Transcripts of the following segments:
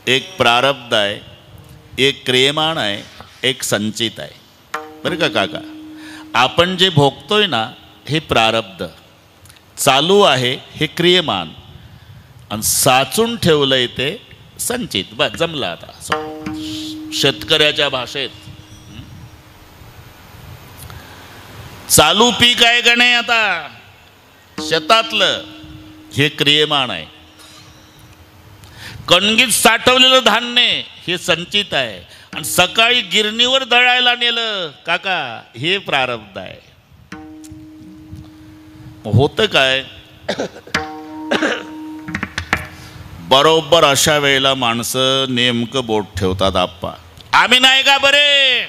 एक प्रारब्ध आहे, एक क्रियमाण आहे, एक संचित आहे. बरं का काका, आपण जे भोगतोय ना हे प्रारब्ध, चालू आहे हे क्रियमान, आणि साचून ठेवलंय ते संचित. बस जमलं आता. शेतकऱ्याच्या भाषेत चालू पीक आहे का नाही आता शेतातलं, हे क्रियमान आहे. कणगीत साठवलेलं धान्य हे संचित आहे, आणि सकाळी गिरणीवर दळायला नेलं काका हे प्रारब्ध आहे. होतं काय, बरोबर अशा वेळेला माणसं नेमकं बोट ठेवतात. आप्पा आम्ही नाही का बरे,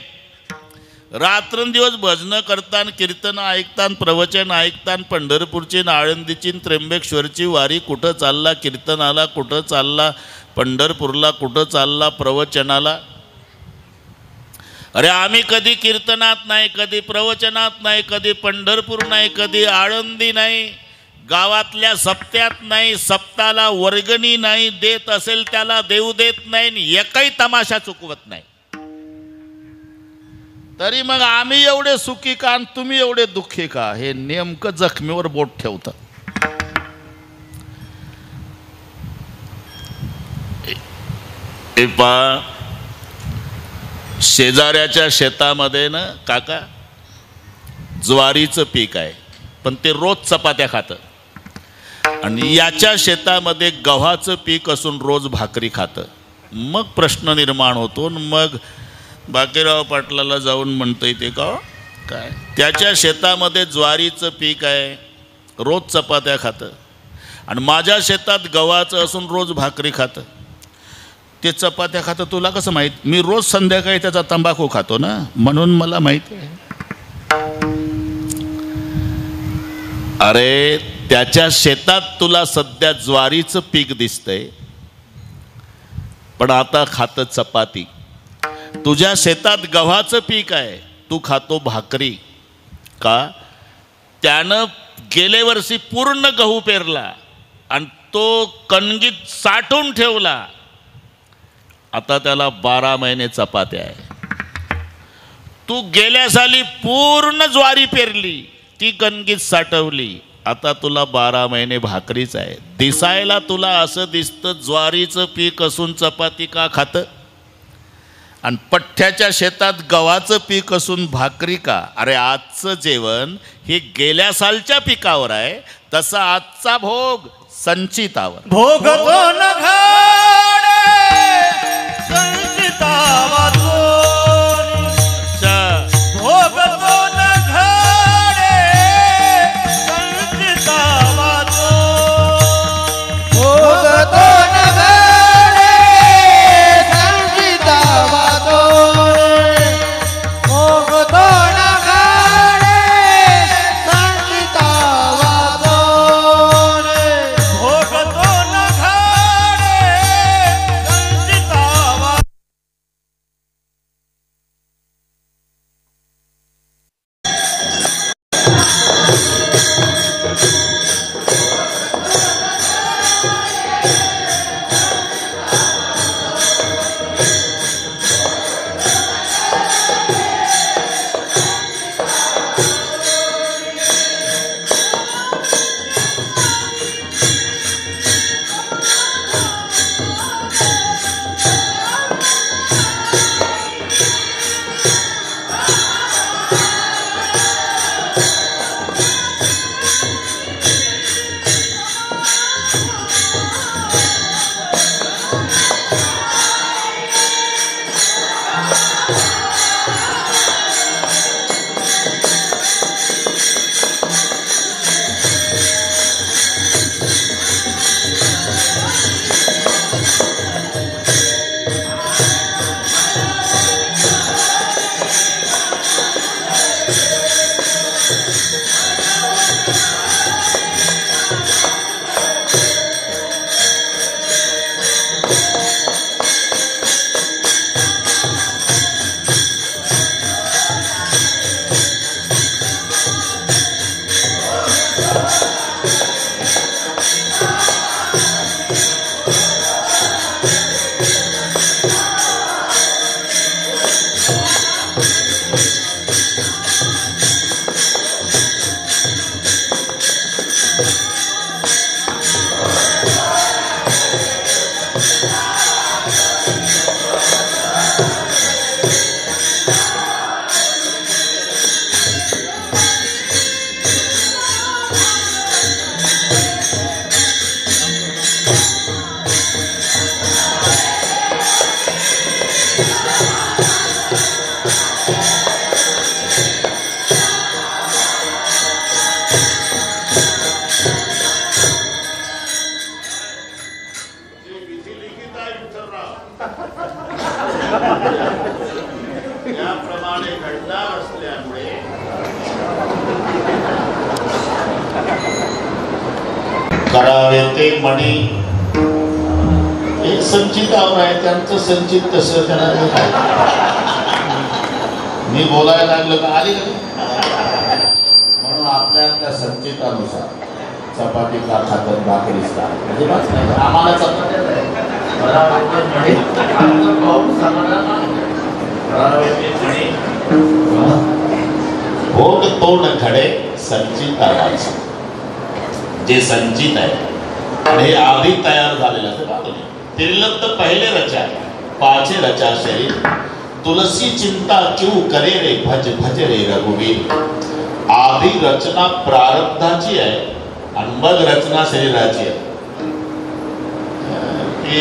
रात्रंदिवस भजनं करतान, कीर्तन ऐकतान, प्रवचन ऐकतान, पंढरपूरची, आळंदीची, त्र्यंबकेश्वरची वारी, कुठं चालला कीर्तनाला, कुठं चालला पंढरपूरला, कुठं चालला प्रवचनाला. अरे आम्ही कधी कीर्तनात नाही, कधी प्रवचनात नाही, कधी पंढरपूर नाही, कधी आळंदी नाही, गावातल्या सप्त्यात नाही, सप्ताला वर्गणी नाही, देत असेल त्याला देऊ देत नाही, एकही तमाशा चुकवत नाही. तरी मग आम्ही एवढे सुखी का आणि तुम्ही एवढे दुःखी का, हे नेमकं जखमीवर बोट ठेवतं. शेजाऱ्याच्या शेतामध्ये ना काका ज्वारीचं पीक आहे, पण ते रोज चपात्या खातं, आणि याच्या शेतामध्ये गव्हाचं पीक असून रोज भाकरी खातं. मग प्रश्न निर्माण होतो. मग बाकीराव पाटलाला जाऊन म्हणता येते का काय, त्याच्या शेतामध्ये ज्वारीचं पीक आहे, रोज चपात्या खातं, आणि माझ्या शेतात गव्हाचं असून रोज भाकरी खातं. ते चपात्या खातं तुला कसं माहीत? मी रोज संध्याकाळी त्याचा तंबाखू खातो ना, म्हणून मला माहिती आहे. अरे त्याच्या शेतात तुला सध्या ज्वारीचं पीक दिसतंय, पण आता खातं चपाती. तुझ्या शेतात गव्हाचं पीक आहे, तू खातो भाकरी. का? त्यानं गेले वर्षी पूर्ण गहू पेरला आणि तो कणगीत साठवून ठेवला, आता त्याला 12 महिने चपात्या आहे. तू गेल्या साली पूर्ण ज्वारी पेरली, ती कणगीत साठवली, आता तुला 12 महिने भाकरीच आहे. दिसायला तुला असं दिसतं ज्वारीचं पीक असून चपाती का खातं, आणि पठ्ठ्याच्या शेतात गव्हाचं पीक असून भाकरी का. अरे आजचं जेवण हे गेल्या सालच्या पिकावर आहे, तसा आजचा भोग संचितावर. भोगतो न घाडे संचितावा दोरी, भोगतो न घाडे संचितावा दोरी, भोगतो न घाडे संचितावा दोरी, भोगतो न घाडे संचितावा दोरी, भोगतो न घाडे याप्रमाणे घडणार असल्यामुळे करावे ते म्हणे एक संचितावर आहे त्यांचं संचित कसं करायचं काय मी बोलायला लागलं का आली म्हणून आपल्या त्या संचितानुसार चपाती का खातात भाकरीच का अजिबात नाही आम्हाला चपात्या भोग तोड खडे संचितावाचे जे संचित आहे आणि हे आधी तयार झालेलं असं तिरलत पहिले रचा पाचे रचा शरीर तुलसी चिंता क्यों करे रे भज भज रे रघुवीर आधी रचना प्रारब्धाची आहे आणि मग रचना शरीराची आहे ते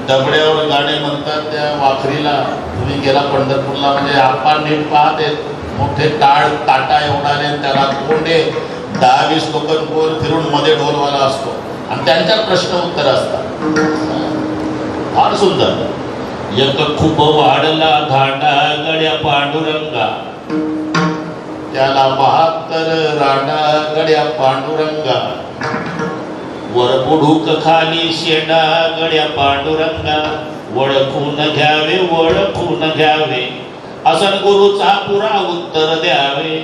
दबड्यावर गाणे म्हणतात त्या वाखरीला तुम्ही गेला पंढरपूरला म्हणजे आपण नीट पाहते मोठे टाळ ताटा एवढाले त्याला कोंडे 10-20 लोक गोल फिरून मध्ये ढोलवाला असतो आणि त्यांच्यात प्रश्न उत्तर असतात फार सुंदर एक खूप वाढला धांडा गड्या पांडुरंगा त्याला 72 रांडा गड्या पांडुरंगा वर बुडूक खाली शेंडा गड्या पांडुरंगा वळखून घ्यावे असन गुरुचा पुरा उत्तर द्यावे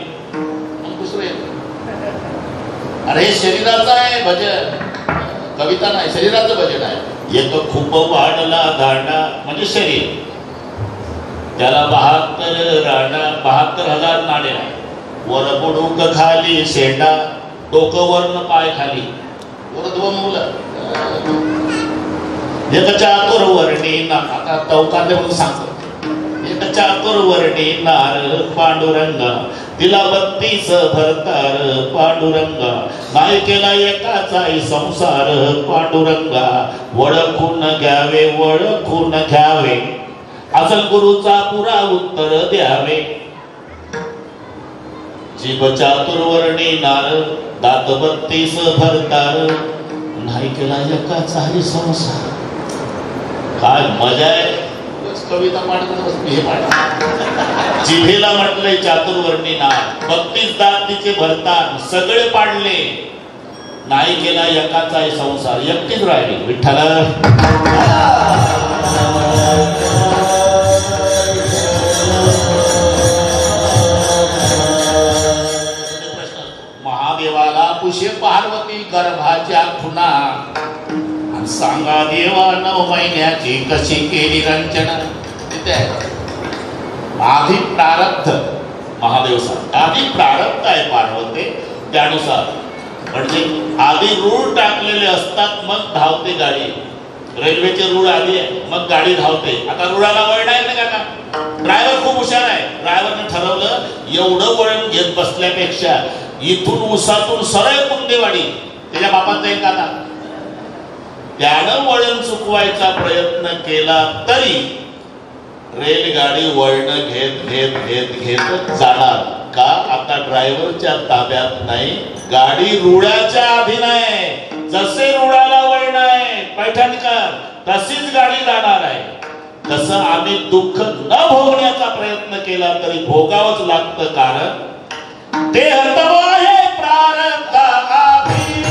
अरे शरीराचं आहे भजन कविता नाही शरीराचं भजन आहे एक खूप वाढला दांडा म्हणजे शरीर त्याला 72 रांडा 72,000 नाड्या वर बुडूक खाली शेंडा डोकं वर्ण पाय खाली वर 2 मुलं एक चातुर्वर्णी ना आता तवकांदे म्हणून सांगतो एक चातुर्वर्णी नार पांडुरंगा तिला 32 भरतार पांडुरंगा नाही केला एकाचाही संसार पांडुरंगा वळखून घ्यावे असल गुरुचा पुरा उत्तर द्यावे जीभ चातुर्वर्णी नार दात 32 भरतार नाही केला एकाचाही संसार काय मजा आहे कविता जिभेला म्हटलंय चातुर्वर्णी नार 32 दात तिचे भरतात सगळे पाडले नाही केला एकाचाही संसार एकटीच राहिली विठ्ठल महादेवाला पुषे पार्वती गर्भाच्या खुना सांगा देवा 9 महिन्याची कशी केली रंजना आधी प्रारब्ध महादेव सांग आधी प्रारब्ध आहे पार्वती त्यानुसार म्हणजे आधी रूळ टाकलेले असतात मग धावते गाडी रेल्वेचे रूळ आधी आहे मग गाडी धावते आता रुळाला वळण आहे ना का ड्रायव्हर खूप हुशार आहे ड्रायव्हरने ठरवलं एवढं वळण घेत बसल्यापेक्षा इथून उसातून सरळ कुंदेवाडी त्याच्या बापात जाईल का आता त्यानं वळण चुकवायचा प्रयत्न केला तरी रेलगाडी वळण घेत जाणार का आता ड्रायव्हरच्या ताब्यात नाही गाडी रुळाच्या अधीन आहे जसे रुळाला वळण आहे पैठणकर तशीच गाडी जाणार आहे तसं आम्ही दुःख न भोगण्याचा प्रयत्न केला तरी भोगावंच लागतं कारण ते हतव आहे प्रारब्ध अधीन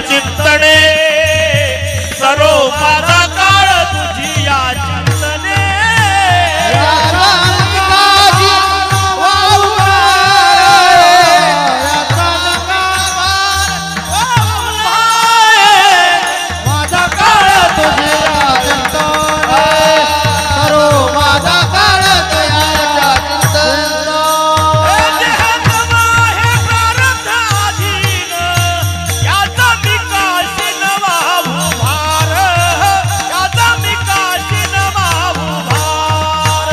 चिंतने सरो माझा काळ तुझी या चिंतने माझा काळ तुझ्या चिंतने करो माझा काळ तुझ्या चिंतने हे प्रारब्ध अधीन याचा विकास नवा भार याचा विकास नवा भार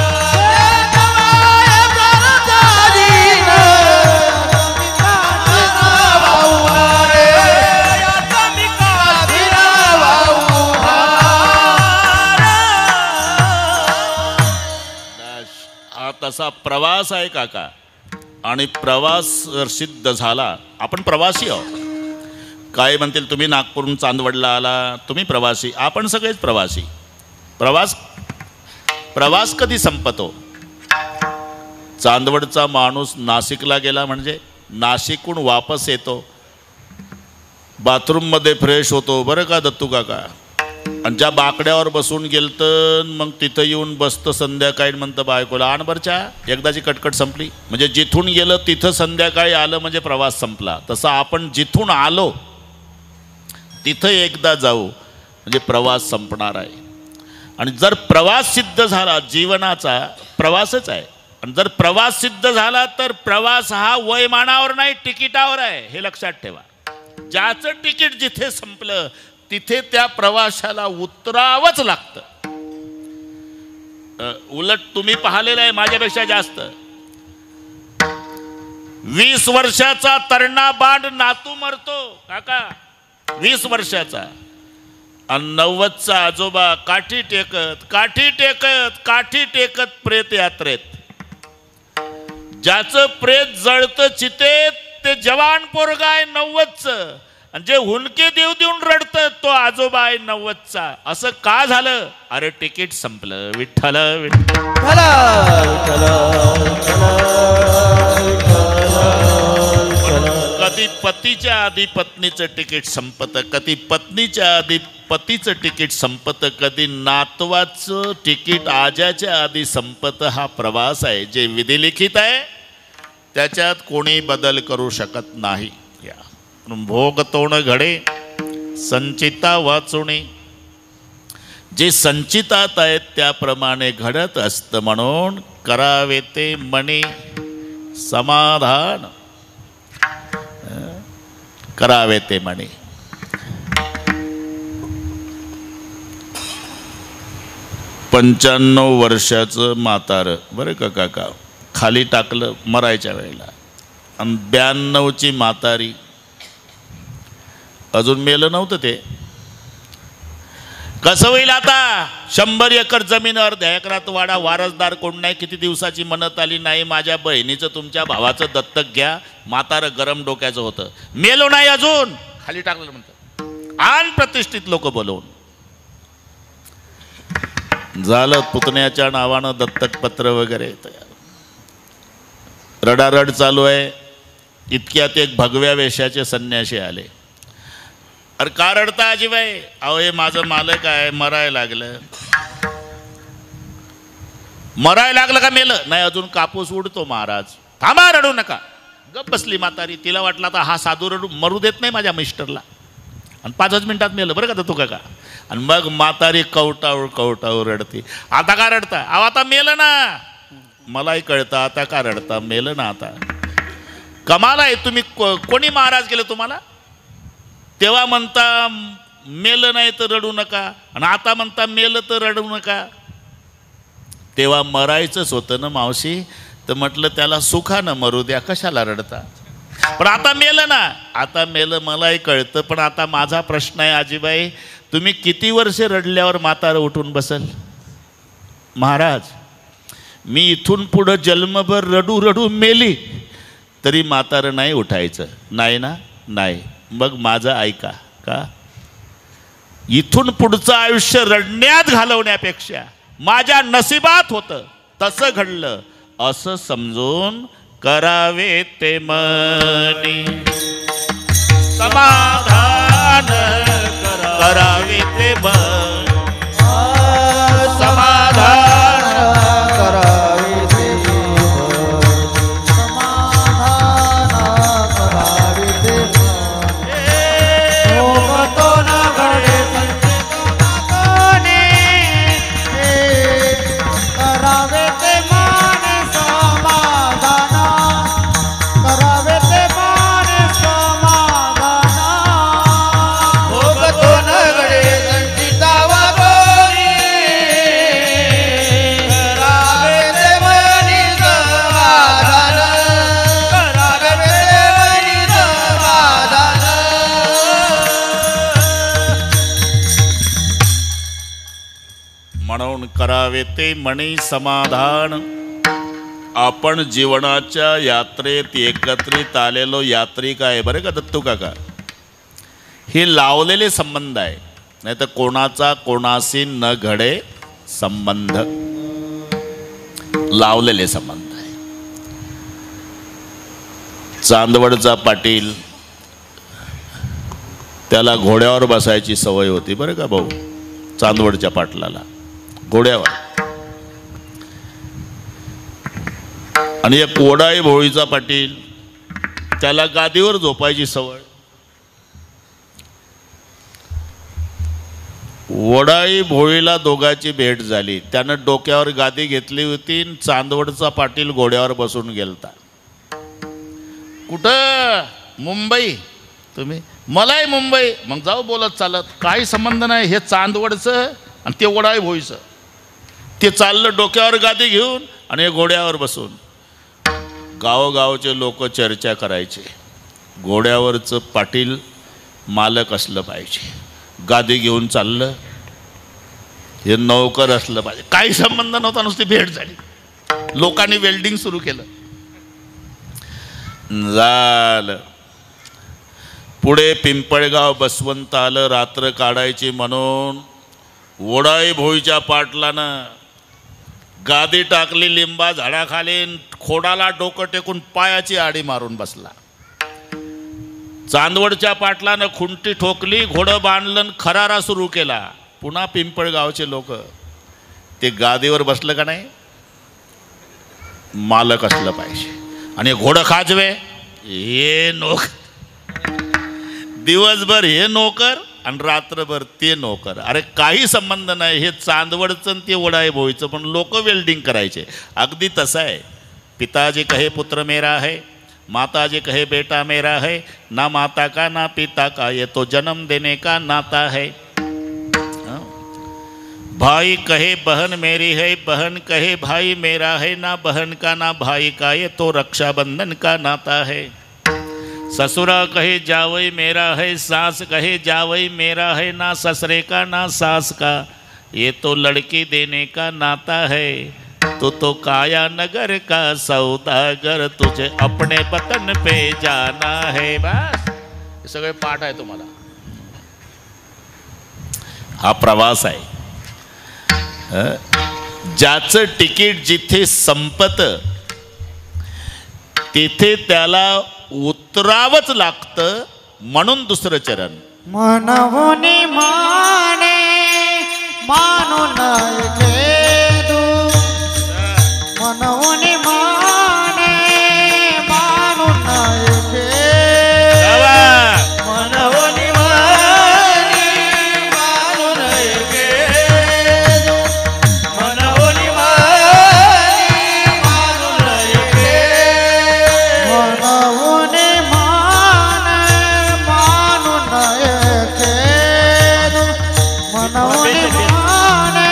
याचा विकास हा तसा प्रवास आहे काका. आणि प्रवास जर सिद्ध झाला, आपण प्रवासी आहोत. काय म्हणतील तुम्ही नागपूरहून चांदवडला आला, तुम्ही प्रवासी, आपण सगळेच प्रवासी. प्रवास कधी संपतो? चांदवडचा माणूस नाशिकला गेला म्हणजे नाशिकहून वापस येतो, बाथरूममध्ये फ्रेश होतो बरं का दत्तू काका, आणि ज्या बाकड्यावर बसून गेलतं मग तिथं येऊन बसतं संध्याकाळी, म्हणतं बायकोला आण बरच्या, एकदाची कटकट संपली. म्हणजे जिथून गेलं तिथं संध्याकाळी आलं म्हणजे प्रवास संपला. तसं आपण जिथून आलो तिथं एकदा जाऊ म्हणजे प्रवास संपणार आहे. आणि जर प्रवास सिद्ध झाला, जीवनाचा प्रवासच आहे, आणि जर प्रवास सिद्ध झाला तर प्रवास हा वयमानावर नाही, तिकिटावर आहे, हे लक्षात ठेवा. ज्याचं तिकीट जिथे संपलं तिथे त्या प्रवाशाला उतरावंच लागतं. उलट तुम्ही पाहिलेलं आहे माझ्यापेक्षा जास्त. 20 वर्षाचा तरणा बांड नातू मरतो काका, 20 वर्षाचा, आणि 90चा आजोबा काठी टेकत प्रेत यात्रेत. ज्याचं प्रेत जळतं चितेत ते जवान पोरगा आहे 90चं, आणि जे हुंदके देव देऊन रडतं तो आजोबा आहे 90चा. असं का झालं? अरे तिकीट संपलं. विठ्ठल विठ्ठल. कधी पतीच्या आधी पत्नीचं तिकीट संपतं, कधी पत्नीच्या आधी पतीचं तिकीट संपतं, कधी नातवाचं तिकीट आजाच्या आधी संपतं. हा प्रवास आहे, जे विधिलिखित आहे त्याच्यात कोणी बदल करू शकत नाही. भोगतोण घडे संचिता वाचुणी, जे संचितात आहेत त्याप्रमाणे घडत असतं. म्हणून करावे ते मनी समाधान, करावे ते मनी. $95 वर्षाचं म्हातारं बरं का काका, खाली टाकलं मरायच्या वेळेला, आणि 92ची म्हातारी, अजून मेलं नव्हतं ते. कसं होईल आता? 100 एकर जमीन अर्ध्या एकरात वाडा, वारसदार कोण नाही, किती दिवसाची म्हणत आली नाही, माझ्या बहिणीचं तुमच्या भावाचं दत्तक घ्या. म्हातारं गरम डोक्याचं होतं, मेलो नाही अजून, खाली टाकलं म्हणतं. आण प्रतिष्ठित लोक बोलवून, झालं पुतण्याच्या नावानं दत्तक पत्र वगैरे तयार. रडारड चालू आहे. इतक्यात एक भगव्या वेशाचे संन्यासी आले. अरे का रडता आजीबाई? अहो हे माझं मालक आहे, मरायला लागलं. मरायला लागलं का मेलं? नाही अजून कापूस उडतो महाराज. थांबा, रडू नका. गप बसली म्हातारी. तिला वाटलं आता हा साधू रडू मरू देत नाही माझ्या मिस्टरला, आणि 5 मिनिटात मेलं बरं का तो काका. आणि मग म्हातारी कवटावूर रडते. आता का रडता? अहो आता मेलं ना. मलाही कळतं आता का रडता, मेलं ना आता. कमाल आहे. तुम्ही कोणी महाराज केलं तुम्हाला? तेव्हा म्हणता मेलं नाही तर रडू नका, आणि आता म्हणता मेलं तर रडू नका. तेव्हा मरायचंच होतं ना मावशी, तर म्हटलं त्याला सुखानं मरू द्या, कशाला रडता. पण आता मेलं ना. आता मेलं मलाही कळतं, पण आता माझा प्रश्न आहे आजीबाई, तुम्ही किती वर्षे रडल्यावर म्हातारं उठून बसल? महाराज मी इथून पुढं जन्मभर रडू रडू मेली तरी म्हातारं नाही उठायचं. नाही ना? नाही. मग माझं ऐका का? इथून पुढचं आयुष्य रडण्यात घालवण्यापेक्षा माझ्या नशिबात होतं तसं घडलं असं समजून करावे ते मनी समाधान. म्हणून करावे ते मनी समाधान. आपण जीवनाच्या यात्रेत एकत्रित आलेलो यात्रिक आहे बरं का दत्तू काका. हे लावलेले संबंध आहे, नाही तर कोणाचा कोणाशी न घडे संबंध. लावलेले संबंध आहे. चांदवडचा पाटील, त्याला घोड्यावर बसायची सवय होती बरं का भाऊ. चांदवडच्या पाटलाला घोड्यावर. आणि एक वडाई भोळीचा पाटील, त्याला गादीवर झोपायची सवय. वडाई भोळीला दोघांची भेट झाली. त्यानं डोक्यावर गादी घेतली होती. चांदवडचा पाटील घोड्यावर बसून गेलता. कुठं? मुंबई. तुम्ही? मलाही मुंबई. मग जाऊ बोलत चालत, काही संबंध नाही. हे चांदवडचं आणि ते वडाई भोळीचं. ते चाललं डोक्यावर गादी घेऊन आणि हे घोड्यावर बसून. गावोगावचे लोक चर्चा करायचे, घोड्यावरचं पाटील मालक असलं पाहिजे, गादी घेऊन चाललं हे नौकर असलं पाहिजे. काही संबंध नव्हता, नुसती भेट झाली. लोकांनी वेल्डिंग सुरू केलं. झालं. पुढे पिंपळगाव बसवंत आलं रात्र काढायची म्हणून. वडाई भोईच्या पाटलानं गादी टाकली लिंबा झाडाखाली, खोडाला डोकं टेकून पायाची आडी मारून बसला. चांदवडच्या पाटलानं खुंटी ठोकली, घोडं बांधलं, खरारा सुरू केला. पुन्हा पिंपळगावचे लोक, ते गादीवर बसलं का नाही, मालक असलं पाहिजे. आणि घोडं खाजवे, हे नोकर. दिवसभर हे नोकर आणि रात्रभर ते नोकर. अरे काही संबंध नाही. हे चांदवडचं ते वडाई भोईचं, पण लोक वेल्डिंग करायचे. अगदी तसं आहे. पिताजी कहे पुत्र मेरा है, माताजी कहे बेटा मेरा है, ना माता का ना पिता का, ये तो जन्म देने का नाता है. भाई कहे बहन मेरी है, बहन कहे भाई मेरा है, ना बहन का ना भाई का, ये तो रक्षाबंधन का नाता है. ससुरा कहे जावई मेरा है, सास कहे जावई मेरा है, ना ससुरे का ना सास का, ये तो लड़की देने का नाता है. तो काया नगर का सौदागर, तुझे अपने वतन पे जाना है. बस हे सगळे पाठ आहे तुम्हाला. हा प्रवास आहे. ज्याचं तिकीट जिथे संपत तिथे त्याला उतरावंच लागतं. म्हणून दुसरं चरण, मनवुनी माने मानून घेदू, मनवुनी माने मानून घेदू, मनवुनी माने मानून घेदू, मनवुनी माने मानून घेदू, मनवुनी माने मानून घेदू, मनवुनी माने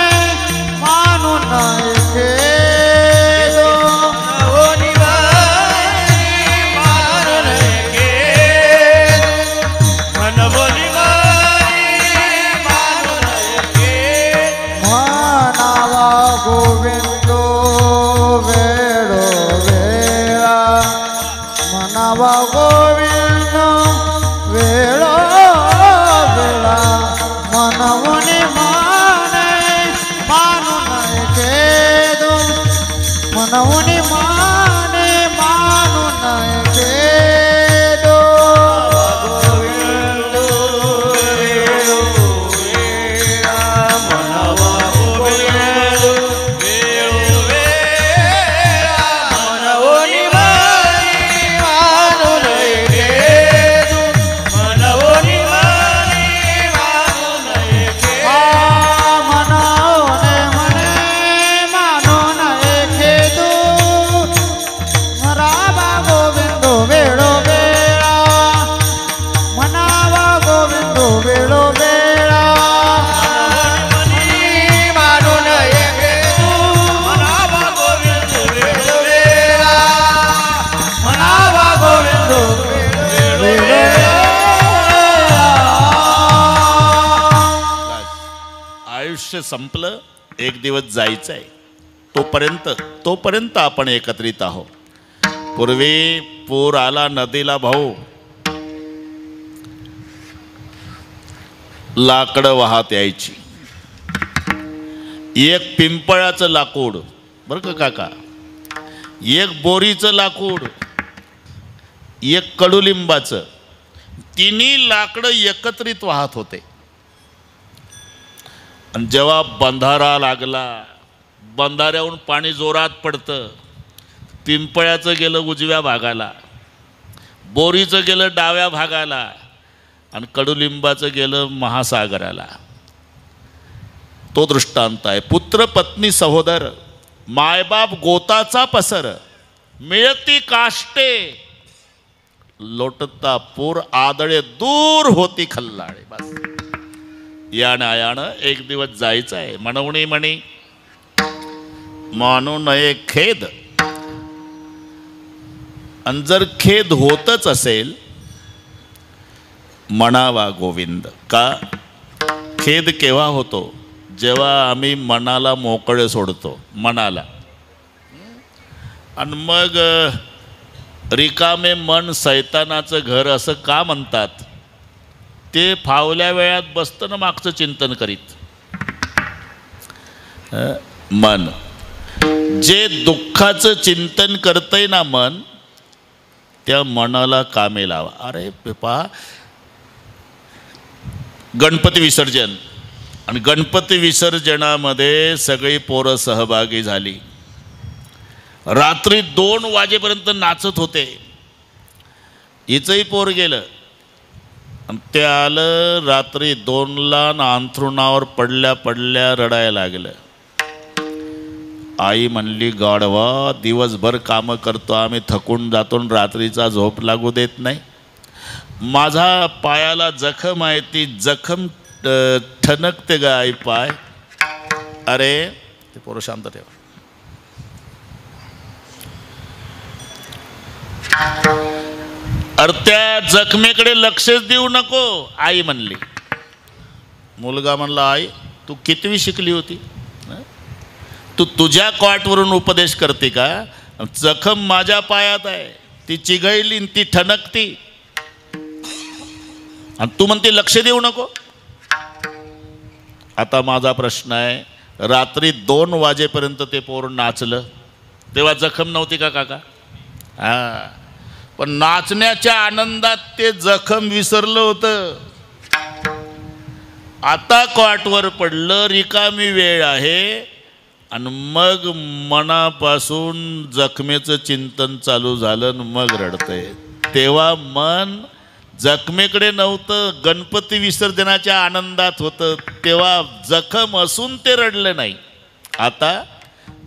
आयुष्य संपलं, एक दिवस जायचं आहे. तोपर्यंत आपण एकत्रित आहोत. पूर्वी पूर आला नदीला भाऊ, लाकडं वाहत यायची. एक पिंपळाचं लाकूड बरं का काका, एक बोरीचं लाकूड, एक कडुलिंबाचं, तिन्ही लाकडं एकत्रित वाहत होते. आणि जेव्हा बंधारा लागला, बंधाऱ्याहून पाणी जोरात पडतं, पिंपळाचं गेलं उजव्या भागाला, बोरीचं गेलं डाव्या भागाला आणि कडुलिंबाचं गेलं महासागराला. तो दृष्टांत आहे. पुत्र पत्नी सहोदर, मायबाप गोताचा पसर, मिळती काष्टे, लोटता पूर, आदळे दूर होती खल्लाळे. बस यानं एक दिवस जायचं आहे. म्हणवणी म्हणी मानू नये खेद. आणि जर खेद होतच असेल, म्हणावा गोविंद. का खेद केव्हा होतो? जेव्हा आम्ही मनाला मोकळे सोडतो, मनाला. आणि मग रिकामे मन सैतानाचं घर असं का म्हणतात? ते फावल्या वेळात बसतं ना मागचं चिंतन करीत. मन जे दुःखाचं चिंतन करतंय ना मन, त्या मनाला कामे लावा. अरे पहा, गणपती विसर्जन, आणि गणपती विसर्जनामध्ये सगळी पोरं सहभागी झाली. रात्री 2 वाजेपर्यंत नाचत होते. हिचंही पोर गेलं आणि ते आलं रात्री 2ला, अंथरुणावर पडल्या पडल्या रडायला लागलं. आई म्हणली, गाढवा, दिवसभर कामं करतो आम्ही, थकून जातो, रात्रीचा झोप लागू देत नाही. माझा पायाला जखम आहे, ती जखम ठणकते गा आई पाय. अरे ते पोरं शांत ठेवा. अरे त्या जखमेकडे लक्षच देऊ नको, आई म्हणली. मुलगा म्हणला, आई तू कितवी शिकली होती? तू तुझ्या कॉटवरून उपदेश करते का? जखम माझ्या पायात आहे, ती चिघळली, ती ठणकती, आणि तू म्हणते लक्ष देऊ नको. आता माझा प्रश्न आहे, रात्री 2 वाजेपर्यंत ते पोर नाचलं, तेव्हा जखम नव्हती का काका? हा, पण नाचण्याच्या आनंदात ते जखम विसरलं होतं. आता कॉटवर पडलं, रिकामी वेळ आहे, आणि मग मनापासून जखमेचं चिंतन चालू झालं, मग रडतंय. तेव्हा मन जखमेकडे नव्हतं, गणपती विसर्जनाच्या आनंदात होतं. तेव्हा जखम असून ते रडलं नाही. आता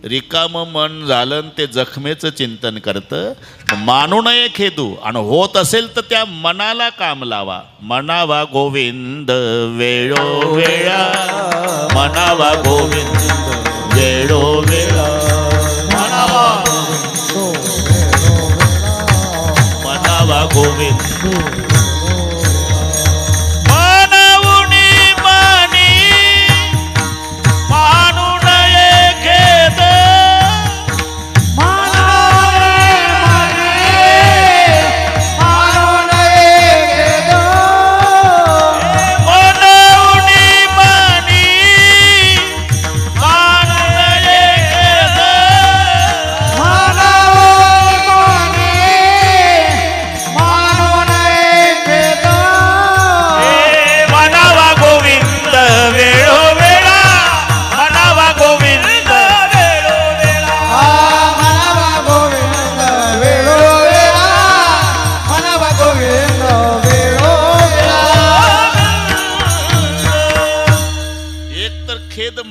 रिकामं मन झालं, ते जखमेचं चिंतन करतं. मानू नये खेदू, आणि होत असेल तर त्या मनाला काम लावा. म्हणावा गोविंद वेळोवेळा, म्हणावा गोविंद वेळोवेळा, म्हणावा गोविंद.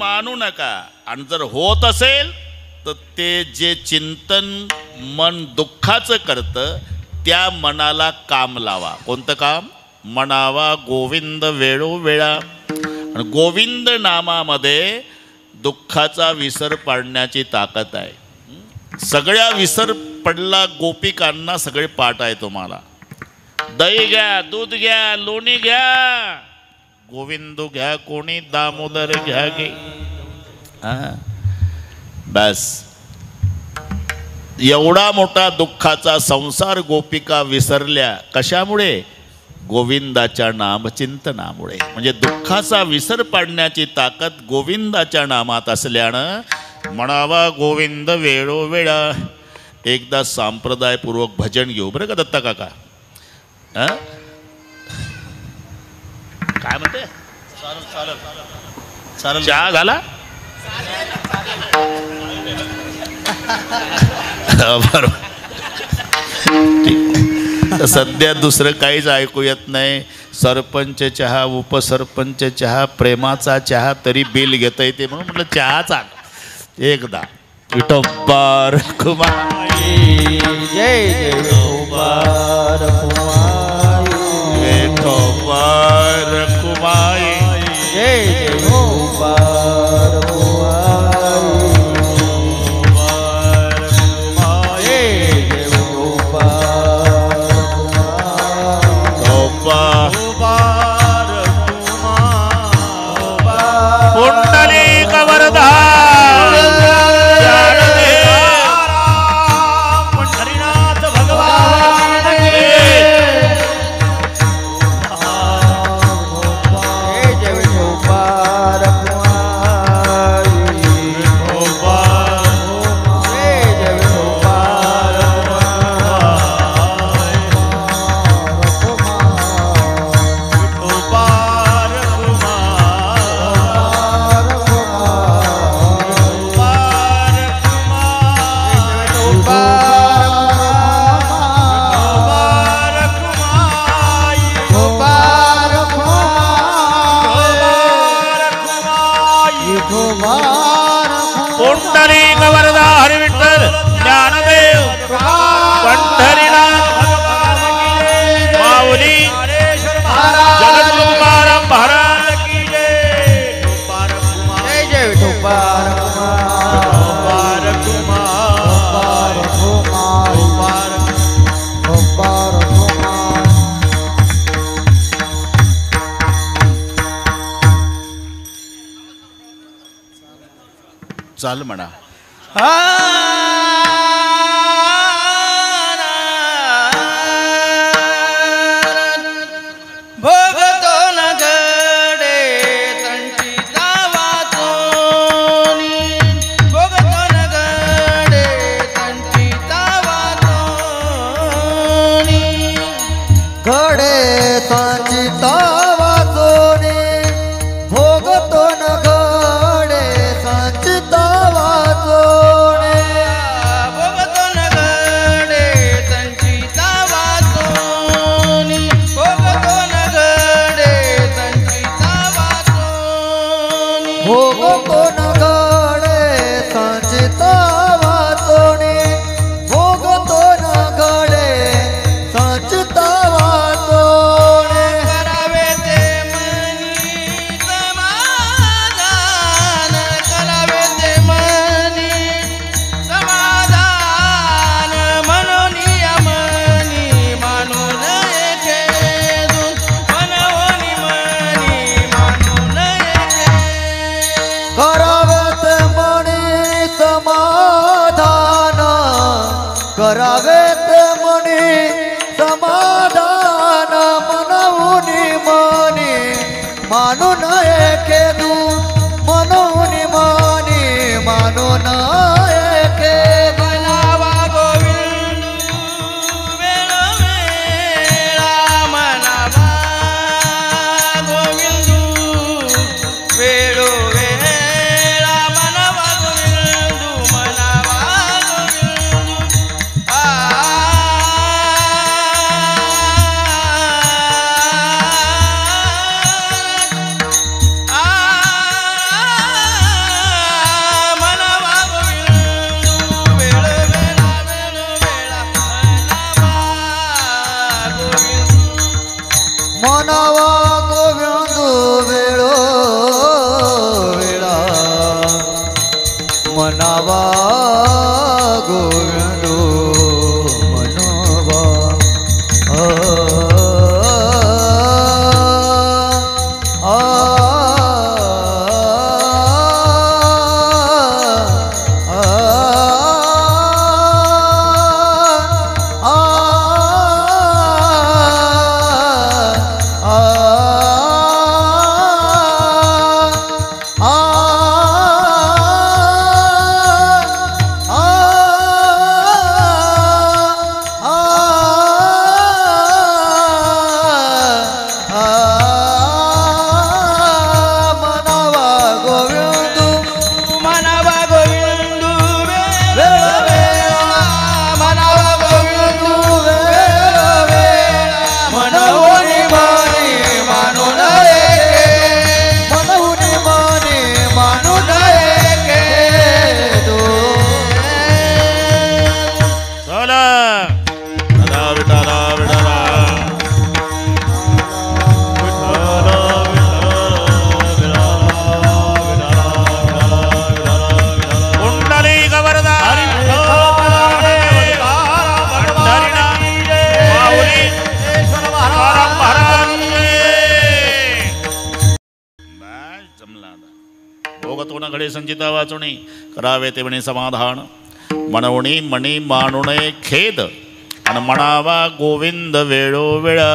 मानू नका. आणि जर होत असेल तर ते जे चिंतन मन दुःखाचं करतं, त्या मनाला काम लावा. कोणतं काम? म्हणावा गोविंद वेळोवेळा. आणि गोविंद नामामध्ये दुःखाचा विसर पाडण्याची ताकद आहे. सगळ्या विसर पडला गोपिकांना सगळे पाठ आहे तुम्हाला. दही घ्या, दूध घ्या, लोणी घ्या, गोविंद घ्या कोणी दामोदर घ्या गे. बस एवढा मोठा दुःखाचा संसार गोपिका विसरल्या कशामुळे? गोविंदाच्या नामचिंतनामुळे. म्हणजे दुःखाचा विसर पाडण्याची ताकद गोविंदाच्या नामात असल्यानं म्हणावा गोविंद वेळोवेळा. एकदा संप्रदायपूर्वक भजन घेऊ बरं का दत्ता काका. काय म्हणते? चहा झाला? बरोबर. सध्या दुसरं काहीच ऐकू येत नाही. सरपंच चहा, उपसरपंच चहा, प्रेमाचा चहा, तरी बिल घेता येते म्हणून म्हटलं चहाचा एकदा. विठोबार कुमाई जय जय विठोबार कुमाई. विठोबार कुमाई जय जय विठोबार कुमाई. पुंडलिक वरदा पंढरीनाथ भगवान जय विठोबार कुमाई. जय जय विठोबार पुंडलिक वरदा हरी विठ्ठल ज्ञानदेव पंढरीनाथ माऊली जगद्गुरुमारम महाराज की जय. जय जय विठोबार कुमार. विठोबार कुमार. विठोबार कुमार. चाल म्हणा. भगतो नगडे तंचिता वाचोनी. भगतो नगडे तंचिता वाचोनी. घडे तंचिता वाचोनी. भोगतो नगडे संचिता वाचोनी. भगतो नगडे तंचिता वाचोनी. भगतो नगडे तंचिता वाचोनी. भोगतो नगडे संचिता वाचोनी. भोगतो नगडे संचिता वाचोनी. करावे ते मनी समाधान. करावे ते मनी समाधान. मनोनी मनी मानून खेदून. मनोनी मनी मानून करावे ते मनी समाधान. करावे ते मनी समाधान. मनोनी मनी मानून खेदू. मनोनी मनी मानून बनावा गोविंद वेळोवेळा. मनावा गोविंद वेळोवेळा. मनावा गोविंद. मनावा गोविंद. आ भोगतो न घडे संचिता वाचुणी करावे ते म्हणे समाधान म्हणवणी मणी मानुणे खेद आणि म्हणावा गोविंद वेळोवेळा.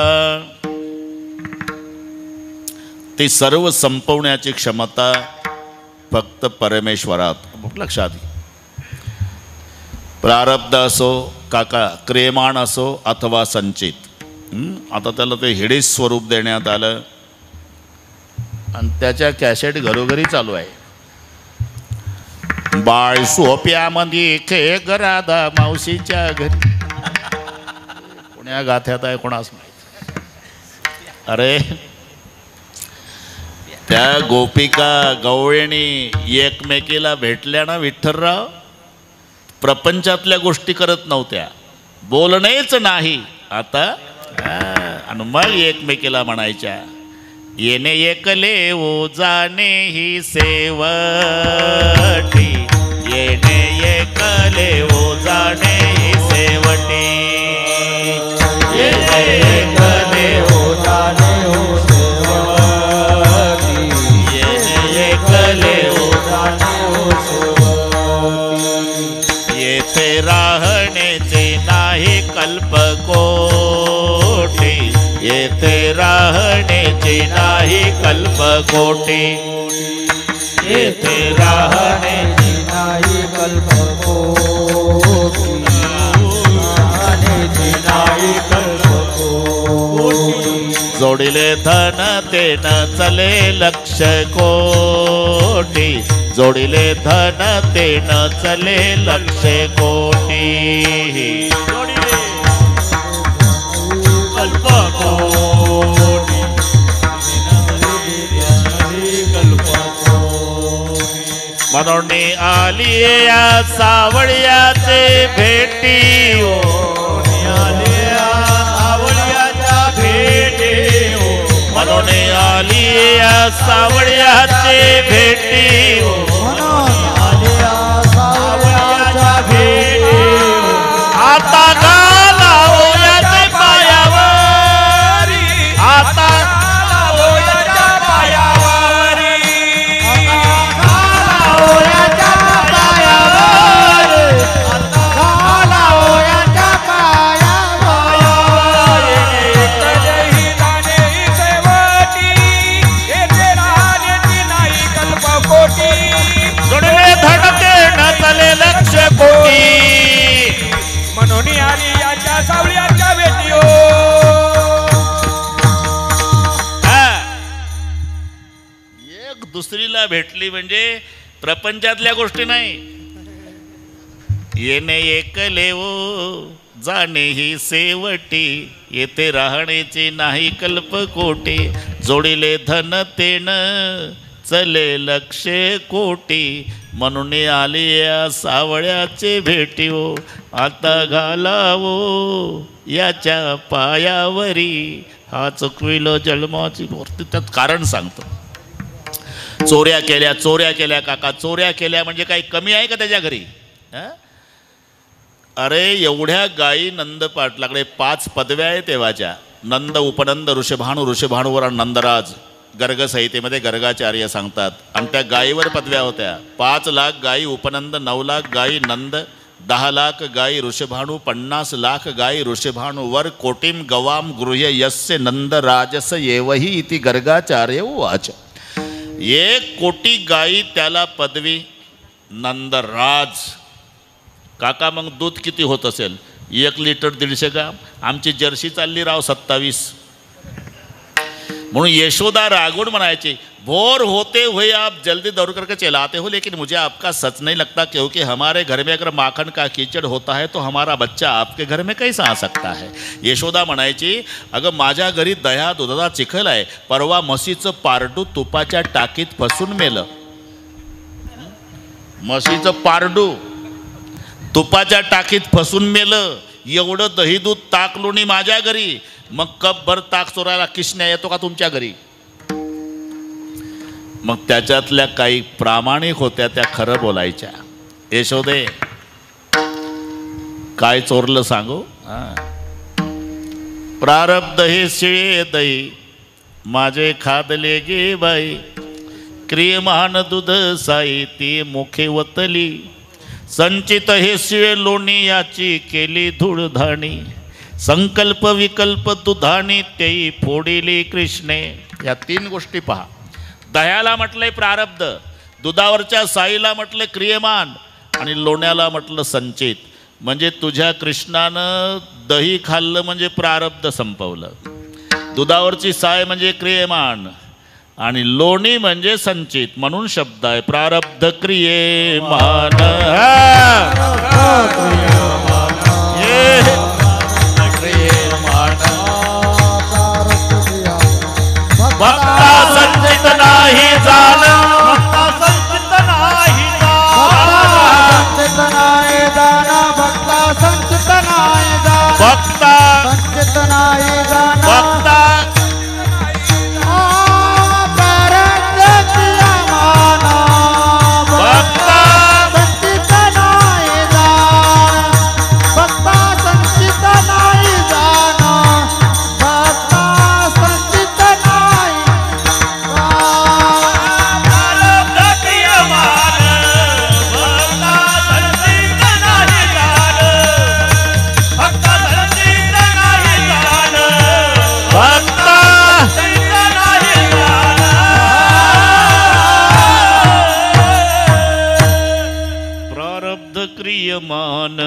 ती सर्व संपवण्याची क्षमता फक्त परमेश्वरात. लक्षात घे. प्रारब्ध असो काका क्रियमाण असो अथवा संचित. आता त्याला ते हिडीस स्वरूप देण्यात आलं आणि त्याच्या कॅसेट घरोघरी चालू आहे. बाळ सोप्यामध्ये खे गराधा मावशीच्या घरी. कोण्या गाथ्यात आहे कोणास माहित. अरे त्या गोपिका गवळणी एकमेकीला भेटल्या ना विठ्ठलराव, प्रपंचातल्या गोष्टी करत नव्हत्या, बोलणेच नाही. आता आणि मग एकमेकीला म्हणायच्या येणे एकले ओ जाणे ही सेवटी. येणे एकले ओ जाणे ही सेवटी. येणे एकले ओ जाणे हो सेवटी. येणे एकले ओ जाणे हो सेवटी. येथे राहण्याचे नाही कल्पकोटी. येथे राहण्याचे नाही कल्पकोटी. येथे राहण्याचे नाही कल्पकोटी. नाही कल्पकोटी. जोडिले धन ते न चले लक्ष कोटी. जोडिले धन ते न चले लक्ष कोटी. म्हणून आली या सावळ्याचे भेटी. सावळ्याच्या भेटी. म्हणून आली या सावळ्याचे भेटी. सावळ्याच्या भेटी. आता घाला ओयाच्या पायावरी. आता घाला ओयाच्या पायावरी. घाला ओयाच्या पायावरी. घाला ओयाच्या पायावरी. तदेही जाणे ही सेवटी. येथे राहण्याची नाही कल्पकोटी. जोडले धडके न चले लक्ष कोटी. म्हणून आली याच्या सावळ्याच्या भेटी हो. एक दुसरीला भेटली म्हणजे प्रपंचातल्या गोष्टी नाही. येणे एकले ओ जाणे ही सेवटी. येथे राहण्याची नाही कल्पकोटी. जोडिले धन तेन चले लक्ष कोटी. म्हणून आली या सावळ्याचे भेटी हो. आता घालावो याच्या पायावरी. हा चुकविलो जन्माची मूर्ती. त्यात कारण सांगतो. चोऱ्या केल्या काका. चोऱ्या केल्या म्हणजे काही कमी आहे का त्याच्या घरी? अरे एवढ्या गायी नंद पाटलाकडे 5 पदव्या आहे तेव्हाच्या. नंद उपनंद ऋषभाणू. ऋषभाणूवर नंदराज. गर्ग संहितेमध्ये गर्गाचार्य सांगतात. आणि त्या गायीवर पदव्या होत्या. 5 लाख गायी उपनंद, 9 लाख गायी नंद, 10 लाख गायी ऋषभाणू, 50 लाख गायी ऋषभाणूवर. कोटीम गवाम गृह्य यस्य नंद राजस येवही इति गर्गाचार्य उवाच. 1 कोटी गायी त्याला पदवी नंदराज. काका मग दूध किती होत असेल? 1 लिटर 150 ग्राम. आमची जर्सी चालली राव 27. म्हणून यशोदा रागुण म्हणायची भोर होते हुए आप जल्दी दौड़ करके चलाते हो, लेकिन मुझे आपका सच नहीं लगता, क्योंकि हमारे घर में अगर माखन का कीचड़ होता है तो हमारा बच्चा आपके घर में कैसा आ सकता है. यशोदा म्हणायची अगं माझ्या घरी दह्या दुधाचा चिखल आहे. परवा म्हशीचं पारडू तुपाच्या टाकीत फसून मेलं. म्हशीचं पारडू तुपाच्या टाकीत फसून मेलं. एवढं दही दूध ताक लोणी माझ्या घरी. मग कपभर ताक चोरायला किसण्या येतो का तुमच्या घरी? मग त्याच्यातल्या काही प्रामाणिक होत्या त्या खरं बोलायच्या. यशोदे काय चोरलं सांगू? प्रारब्ध हे शिळे दही माझे खादले गे बाई. क्रियमान दूध साई ती मुखे वतली, संचित हे शिळे लोणी याची केली धूळधाणी, संकल्प विकल्प दुधाणी तेई फोडिली कृष्णे. या 3 गोष्टी पहा. दह्याला म्हटलंय प्रारब्ध, दुधावरच्या साईला म्हटलं क्रियमान आणि लोण्याला म्हटलं संचित. म्हणजे तुझ्या कृष्णानं दही खाल्लं म्हणजे प्रारब्ध संपवलं, दुधावरची साय म्हणजे क्रियमान आणि लोणी म्हणजे संचित. म्हणून शब्द आहे प्रारब्ध क्रियेमान. भक्ता संचित नाही जाण, भक्ता संचित नाही जाण, भक्ता संचित नाही जाण, भक्ता संचित नाही जाण, भक्ता क्रियमान.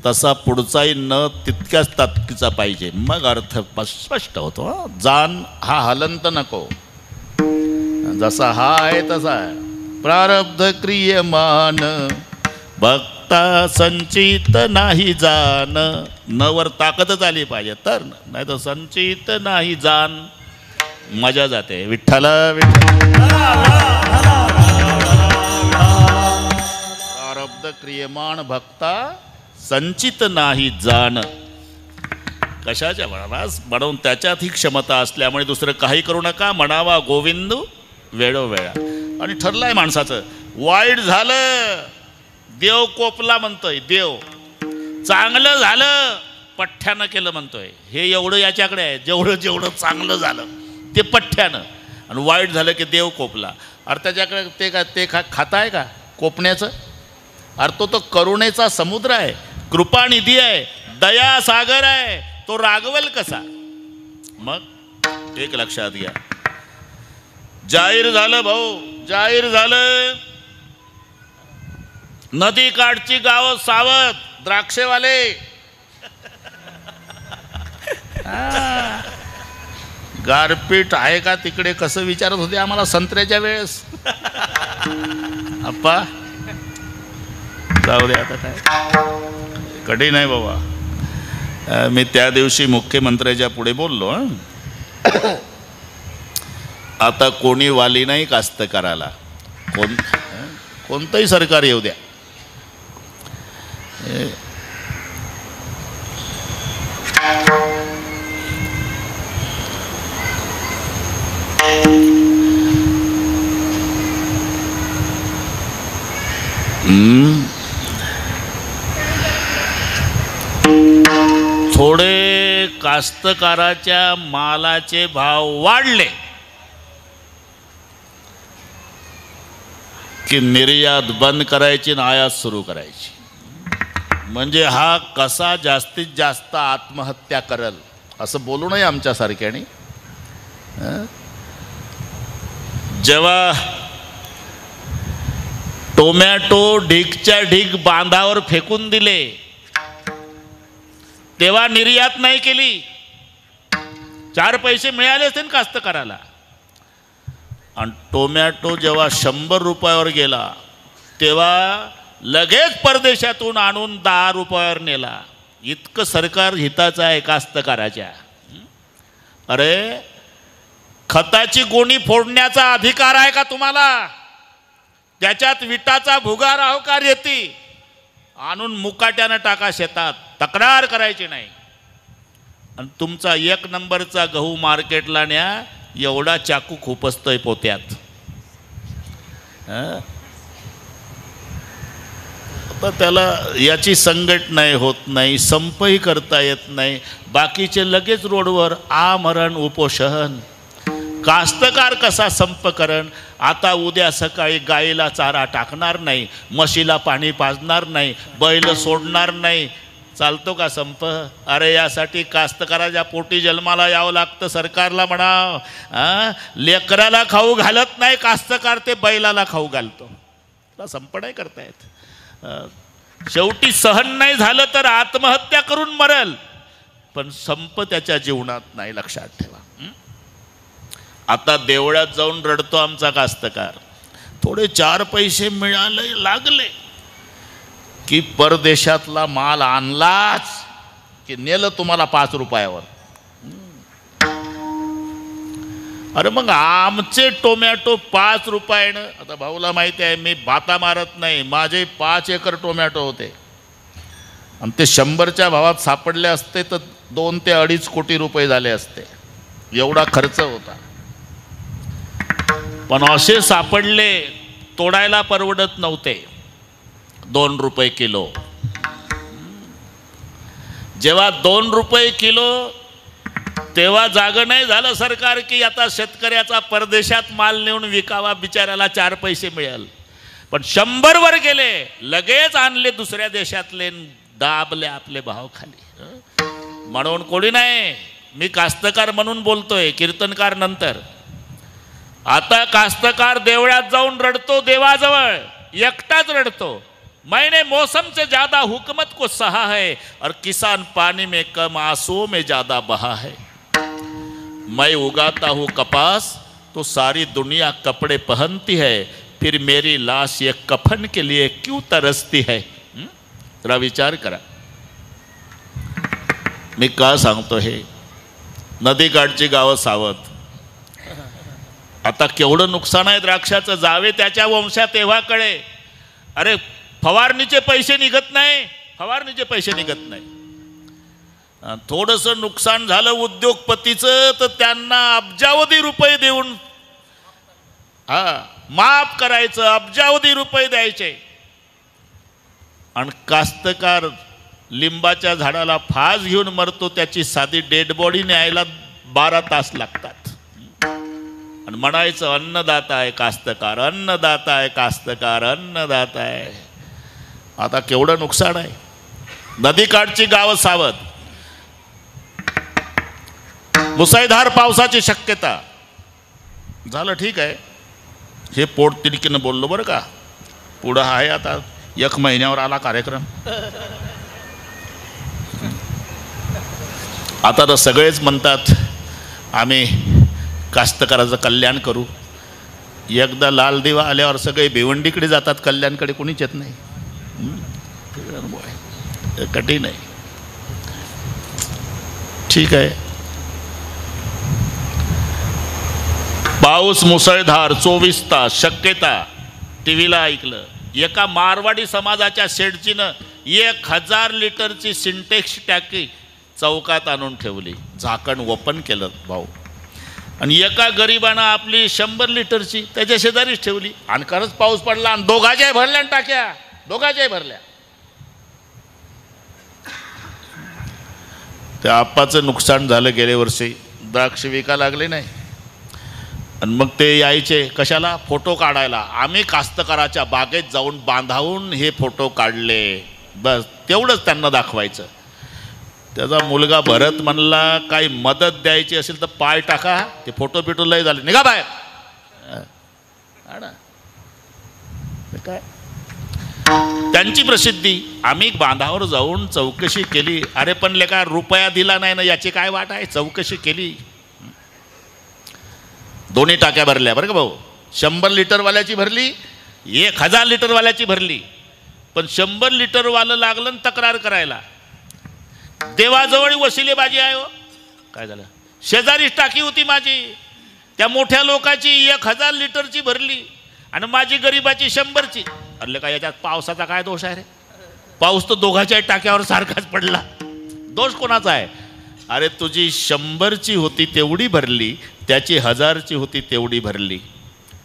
तसा पुढचाही न तितक्याच तात्कीचा पाहिजे, मग अर्थ स्पष्ट होतो. जाण हा हलंत नको, जसा हा आहे तसा आहे. प्रारब्ध क्रियमान भक्ता संचित नाही जाण. न वर ताकदच आली पाहिजे तर, नाही तर संचित नाही जाण मजा जाते. विठ्ठला प्रारब्ध क्रियमान भक्ता संचित नाही जाण. कशाच्या म्हणालास म्हणून त्याच्यात ही क्षमता असल्यामुळे दुसरं काही करू नका, म्हणावा गोविंद वेळोवेळा. आणि ठरलंय माणसाचं, वाईट झालं देव कोपला म्हणतोय, देव चांगलं झालं पठ्ठ्यानं केलं म्हणतोय. हे एवढं याच्याकडे आहे, जेवढं जेवढं चांगलं झालं ते पठ्ठ्यानं, आणि वाईट झालं की देव कोपला. अरे त्याच्याकडे ते खाताय का कोपण्याचं? अरे तो करुणेचा समुद्र आहे, कृपानिधी आहे, दया सागर आहे, तो रागवल कसा? मग एक लक्षात घ्या, जाहीर झालं भाऊ, जाहीर झालं. नदी काठची गावं सावध, द्राक्षेवाले गारपीट आहे का तिकडे कसं विचारत होते आम्हाला संत्र्याच्या वेळेस. अप्पा जाऊ दे आता, काय कधी नाही बाबा. मी त्या दिवशी मुख्यमंत्र्याच्या पुढे बोललो, आता कोणी वाली नाही कास्तकाराला, कोणतंही सरकार येऊ द्या. थोडे कास्तकाराच्या मालाचे भाव वाढले की निर्यात बंद करायची आणि आयात सुरू करायची. म्हणजे हा कसा जास्तीत जास्त आत्महत्या करल असं बोलू नये आमच्यासारख्याने. जेव्हा टोमॅटो ढीगच्या ढीग बांधावर फेकून दिले तेव्हा निर्यात नाही केली, 4 पैसे मिळाले असते ना कास्तकाराला. आणि टोमॅटो जेव्हा 100 रुपयावर गेला तेव्हा लगेच परदेशातून आणून 10 रुपयावर नेला. इतकं सरकार हिताचं आहे कास्तकाराच्या. अरे खताची गोणी फोडण्याचा अधिकार आहे का तुम्हाला? त्याच्यात विटाचा भुगा राहुकार येते, आणून मुकाट्यानं टाका शेतात, तक्रार करायची नाही. आणि तुमचा 1 नंबरचा गहू मार्केटला न्या, एवढा चाकू खुपसतोय पोत्यात. तर त्याला याची संघटना होत नाही, संपही करता येत नाही. बाकीचे लगेच रोडवर आमरण उपोषण. कास्तकार कसा संप करण? आता उद्या सकाळी गाईला चारा टाकणार नाही, म्हशीला पाणी पाजणार नाही, बैल सोडणार नाही, चालतो का संप? अरे यासाठी कास्तकाराच्या पोटी जन्माला यावं लागतं. सरकारला म्हणाव, लेकराला खाऊ घालत नाही कास्तकार, ते बैलाला खाऊ घालतो. त्याला संप नाही करता येत. शेवटी सहन नाही झालं तर आत्महत्या करून मरल, पण संप त्याच्या जीवनात नाही, लक्षात ठेवा. आता देवळात जाऊन रडतो आमचा कास्तकार, थोडे 4 पैसे मिळाले लागले की परदेशातला माल आणलाच की नेलं तुम्हाला 5 रुपयावर. अरे मग आमचे टोमॅटो 5 रुपयानं, आता भाऊला माहिती आहे मी बाता मारत नाही, माझे 5 एकर टोमॅटो होते आणि ते 100च्या भावात सापडले असते तर 2 ते 2.5 कोटी रुपये झाले असते, एवढा खर्च होता. पण असे सापडले, तोडायला परवडत नव्हते, 2 रुपये किलो. जेव्हा 2 रुपये किलो, तेव्हा जागं नाही झालं सरकार की आता शेतकऱ्याचा परदेशात माल नेऊन विकावा, बिचाऱ्याला 4 पैसे मिळेल. पण 100 वर गेले, लगेच आणले दुसऱ्या देशातले, दाबले आपले भाव खाली. म्हणून कोणी नाही, मी कास्तकार म्हणून बोलतोय, कीर्तनकार नंतर. आता कास्तकार देवळात जाऊन रडतो देवाजवळ, एकटाच रडतो. मैंने मौसम से ज्यादा हुकूमत को सहा है और किसान पानी में कम आंसुओं में ज्यादा बहा है. मैं उगाता हूँ कपास तो सारी दुनिया कपड़े पहनती है, फिर मेरी लाश ये कफन के लिए क्यों तरसती है. जरा विचार करा. मी का सांगतो हे? नदीकाठची गावं सावध. आता केवढं नुकसान आहे द्राक्षाचं, जावे त्याच्या वंशात तेव्हा कळे. अरे फवारणीचे पैसे निघत नाही, फवारणीचे पैसे निघत नाही. थोडंसं नुकसान झालं उद्योगपतीचं तर त्यांना अब्जावधी रुपये देऊन माफ करायचं, अब्जावधी रुपये द्यायचे. आणि कास्तकार लिंबाच्या झाडाला फास घेऊन मरतो, त्याची साधी डेड बॉडी न्यायला 12 तास लागतात. आणि म्हणायचं अन्नदाता आहे कास्तकार, अन्नदाता आहे कास्तकार, अन्नदाता आहे. आता केवढं नुकसान आहे. नदीकाठची गावं सावध. मुसळधार पावसाची शक्यता. झालं ठीक आहे, हे पोट तिडकीनं बोललो बरं का. पुढं आहे आता 1 महिन्यावर आला कार्यक्रम. आता तर सगळेच म्हणतात आम्ही कास्तकाराचं कल्याण करू. एकदा लाल दिवा आल्यावर सगळे भिवंडीकडे जातात, कल्याणकडे कोणीच येत नाही. कठीण आहे. ठीक आहे. पाऊस मुसळधार 24 तास शक्यता. टीव्हीला ऐकलं, एका मारवाडी समाजाच्या शेडचीनं 1000 लिटरची सिंटेक्स टाकी चौकात आणून ठेवली, झाकण ओपन केलं भाऊ. आणि एका गरिबानं आपली 100 लिटरची त्याच्या शेजारीच ठेवली. आणि खरंच पाऊस पडला आणि दोघाच्याही भरल्या टाक्या, दोघाच्याही भरल्या. त्या आप्पाचं नुकसान झालं गेल्या वर्षी, द्राक्ष विका लागले नाही. आणि मग ते यायचे कशाला? फोटो काढायला. आम्ही कास्तकाराच्या बागेत जाऊन बांधावून हे फोटो काढले, बस तेवढंच त्यांना दाखवायचं. त्याचा मुलगा भरत म्हणला काही मदत द्यायची असेल तर पाय टाका, ते फोटो बिटो लय झाले, निघा बाहेर. काय त्यांची प्रसिद्धी. आम्ही बांधावर जाऊन चौकशी केली. अरे पण लेका रुपया दिला नाही ना, याची काय वाट आहे? चौकशी केली. दोन्ही टाक्या भरल्या बरं का भाऊ. 100 लिटरवाल्याची भरली, 1000 लिटरवाल्याची भरली. पण 100 लिटरवालं लागलं तक्रार करायला. देवाजवळ वशिलेबाजी आहे हो. काय झालं? शेजारीच टाकी होती माझी, त्या मोठ्या लोकाची 1000 लिटरची भरली आणि माझी गरिबाची 100ची. अरे का याच्यात पावसाचा काय दोष आहे रे? पाऊस तर दोघांच्या टाक्यावर सारखाच पडला. दोष कोणाचा आहे? अरे तुझी 100ची होती तेवढी भरली, त्याची 1000ची होती तेवढी भरली.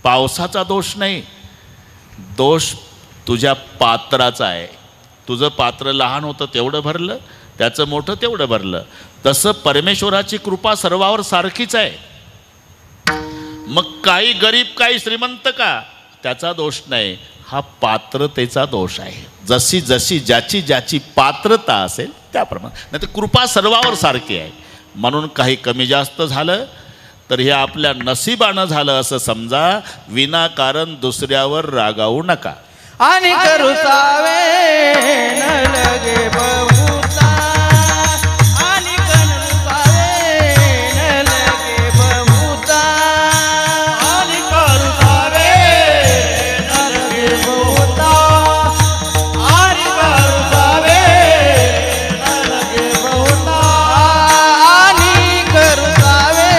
पावसाचा दोष नाही, दोष तुझ्या पात्राचा आहे. तुझं पात्र लहान होतं तेवढं भरलं, त्याचं मोठं तेवढं भरलं. तसं परमेश्वराची कृपा सर्वावर सारखीच आहे. मग काही गरीब काही श्रीमंत का, त्याचा दोष नाही, हा पात्रतेचा दोष आहे. जशी जशी ज्याची ज्याची पात्रता असेल त्याप्रमाणे. नाही तर कृपा सर्वावर सारखी आहे. म्हणून काही कमी जास्त झालं तर हे आपल्या नशिबानं झालं असं समजा. विनाकारण दुसऱ्यावर रागावू नका. आणि करुसावे न लगे बहुता, आणि करुसावे न लगे बहुता, आणि करुसावे न लगे बहुता, आणि करुसावे न लगे बहुता, आणि करुसावे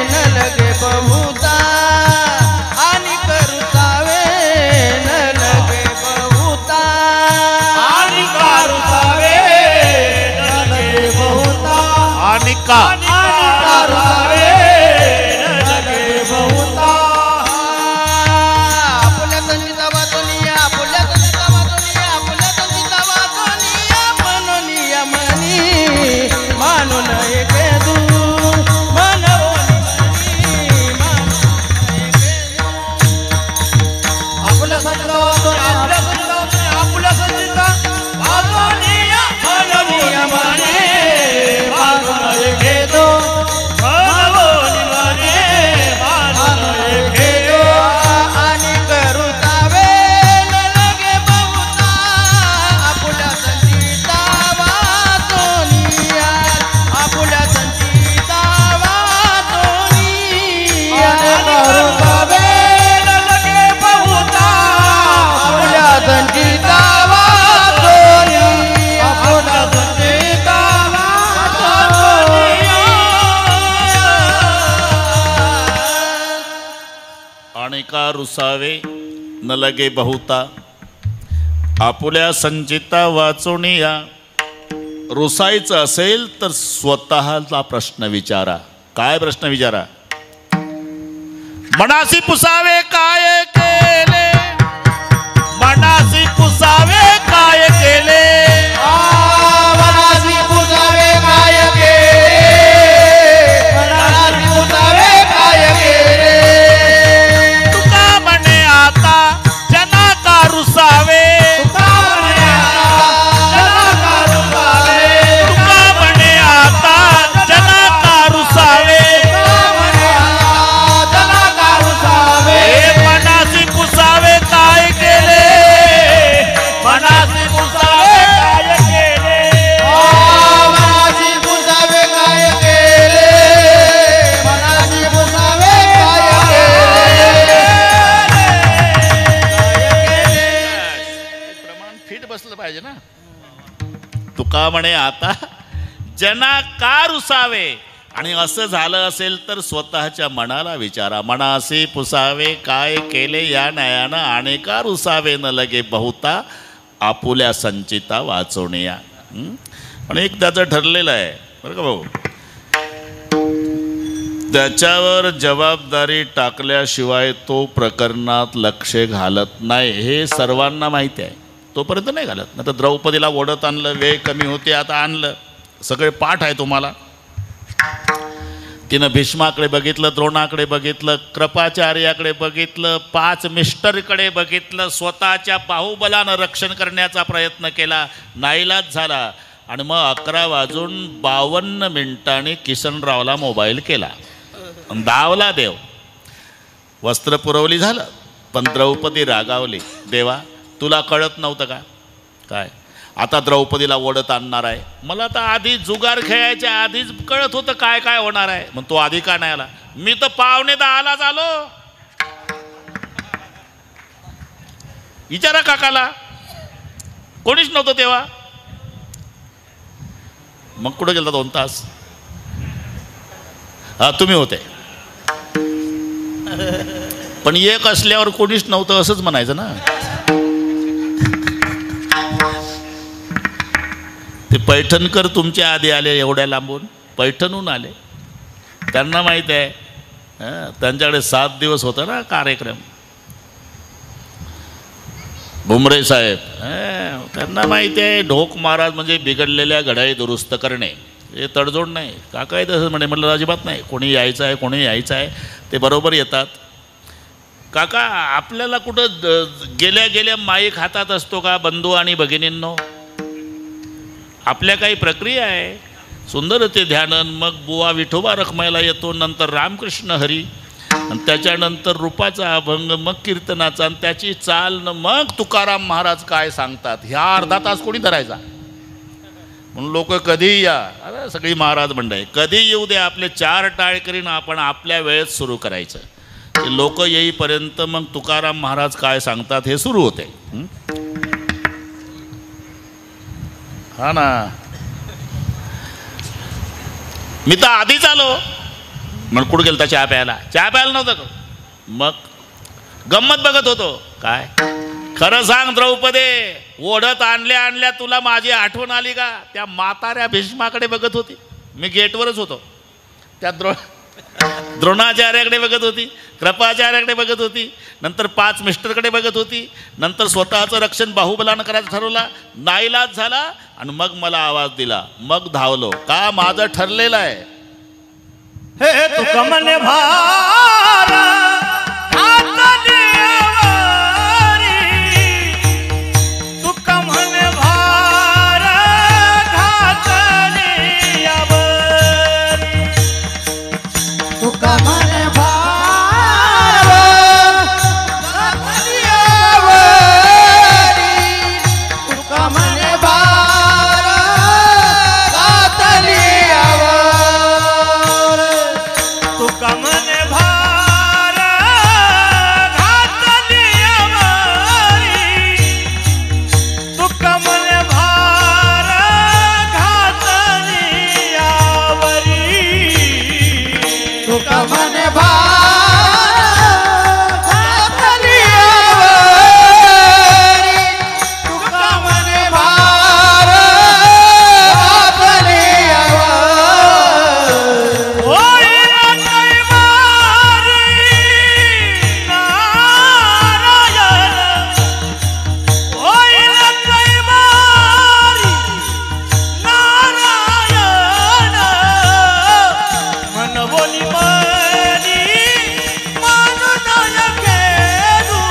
न लगे बहुता, आणि करुसावे न लगे बहुता, आणि करुसावे न लगे बहुता, आणि का करुसावे न लगे बहुता. आपल्या संगीता वाचनिया, आपल्या संगीता वाचनिया, आपल्या संगीता वाचनिया, मनोनिया मनी मानून एके दू, मनोनी मनी मानून एके दू. आपल्या संगीता वाचनिया, आपल्या संगीता वाचनिया, आपल्या संगीता वाचनिया, मनोनिया मनी मानून एके दू, मनोनी मनी मानून एके दू. आणि करुसावे न लगे बहुता, आपल्या संगीता वाचनिया, आपल्या संगीता वाचनिया, करुसावे न लगे बहुता, आपल्या संगीता वाचनिया, आपल्या संगीता वाचनिया. आणि का रुसावे न लगे बहुता, आपुल्या संचिता वाचोनिया. रुसायचं असेल तर स्वतःला प्रश्न विचारा. काय प्रश्न विचारा? मनासी पुसावे काय केले, मनासी पुसावे काय केले, मनासी पुसावे काय केले, मनासी पुसावे काय केले, तुका म्हणे आता जना का रुसावे, तुका म्हणे आता करुसावे, तुका म्हणे आता जना का रुसावे. तुका म्हणे आता करुसावे, मनासी पुसावे काय केले, मनासी पुसावे काय केले, मनासी पुसावे काय केले, मनासी पुसावे काय केले. प्रमाण फिट बसलं पाहिजे ना. तुका म्हणे आता जना का रुसावे. आणि असं झालं असेल तर स्वतःच्या मनाला विचारा. मनासी पुसावे काय केले या न्यायानं, आणि का रुसावे न लगे बहुता, आपुल्या संचिता वाचवणिया. पण एक त्याचं ठरलेलं आहे बरं का भाऊ. त्याच्यावर जबाबदारी टाकल्याशिवाय तो प्रकरणात लक्ष घालत नाही, हे सर्वांना माहिती आहे. तोपर्यंत नाही घालत. नाही तर द्रौपदीला ओढत आणलं, वेळ कमी होते, आता आणलं, सगळे पाठ आहे तुम्हाला. तिनं भीष्माकडे बघितलं, द्रोणाकडे बघितलं, कृपाचार्याकडे बघितलं, 5 मिस्टरकडे बघितलं, स्वतःच्या बाहुबलानं रक्षण करण्याचा प्रयत्न केला, नाईलाज झाला. आणि मग 11:52 किसनरावला मोबाईल केला, धावला देव. वस्त्र पुरवली झालं, पण द्रौपदी रागावली. देवा तुला कळत नव्हतं का काय? आता द्रौपदीला ओढत आणणार आहे. मला तर आधी जुगार खेळायच्या आधीच कळत होतं काय काय होणार आहे. मग तो आधी का नाही आला? मी तर 9:45 आलो. विचारा काकाला, कोणीच नव्हतं तेव्हा. मग कुठं गेलता 2 तास? हा तुम्ही होते, पण एक असल्यावर कोणीच नव्हतं असंच म्हणायचं ना. ते पैठणकर तुमच्या आधी आले, एवढ्या लांबून पैठणहून आले. त्यांना माहीत आहे, त्यांच्याकडे 7 दिवस होता ना कार्यक्रम. भुमरे साहेब, त्यांना माहिती आहे ढोक महाराज म्हणजे बिघडलेल्या घड्याळी दुरुस्त करणे, हे तडजोड नाही. काका तसं म्हटलं अजिबात नाही, कोणी यायचं आहे कोणी यायचं आहे. ते बरोबर येतात. काका आपल्याला कुठं गेल्या गेल्या माईक हातात असतो का बंधू आणि भगिनींनो? आपल्या काही प्रक्रिया आहे. सुंदर ते ध्यानन, मग बुवा विठोबा रखमायला येतो, नंतर रामकृष्ण हरी, आणि त्याच्यानंतर रूपाचा अभंग, मग कीर्तनाचा, आणि त्याची चाल, मग तुकाराम महाराज काय सांगतात. ह्या अर्धा तास कोणी धरायचा? म्हणून लोक कधीही या, अरे सगळी महाराज मंडळी कधी येऊ दे, आपले 4 टाळ करीन, आपण आपल्या वेळेत सुरू करायचं. ते लोक येईपर्यंत मग तुकाराम महाराज काय सांगतात हे सुरू होते. हा ना, मी तर आधीच आलो. मग कुठं गेलं तर चहा प्यायला नव्हतं का? मग गंमत बघत होतो. काय खरं सांग द्रौपदे, ओढत आणल्या तुला माझी आठवण आली का? त्या म्हाताऱ्या भीष्माकडे बघत होती. मी गेटवरच होतो. त्या द्रोणाचार्याकडे बघत होती, कृपाचार्याकडे बघत होती, नंतर 5 मिस्टरकडे बघत होती, नंतर स्वतःचं रक्षण बाहुबलानं करायचं ठरवला, नाईलाज झाला, आणि मग मला आवाज दिला, मग धावलो. का? माझं ठरलेलं आहे. हे तू कमने भार हातने वारी, तू कमने भार हातने वारी, तू कमने भार हातने वारी, तू कमने भार हातने वारी, तू कमने भार हातने वारी, तू कमने भार हातने वारी, तू कमने भार हातने वारी, तू कमने भार हातने वारी. होईल कैवारी नारायण, होईल कैवारी नारायण, मन बोली मनी मानुनय खेळू,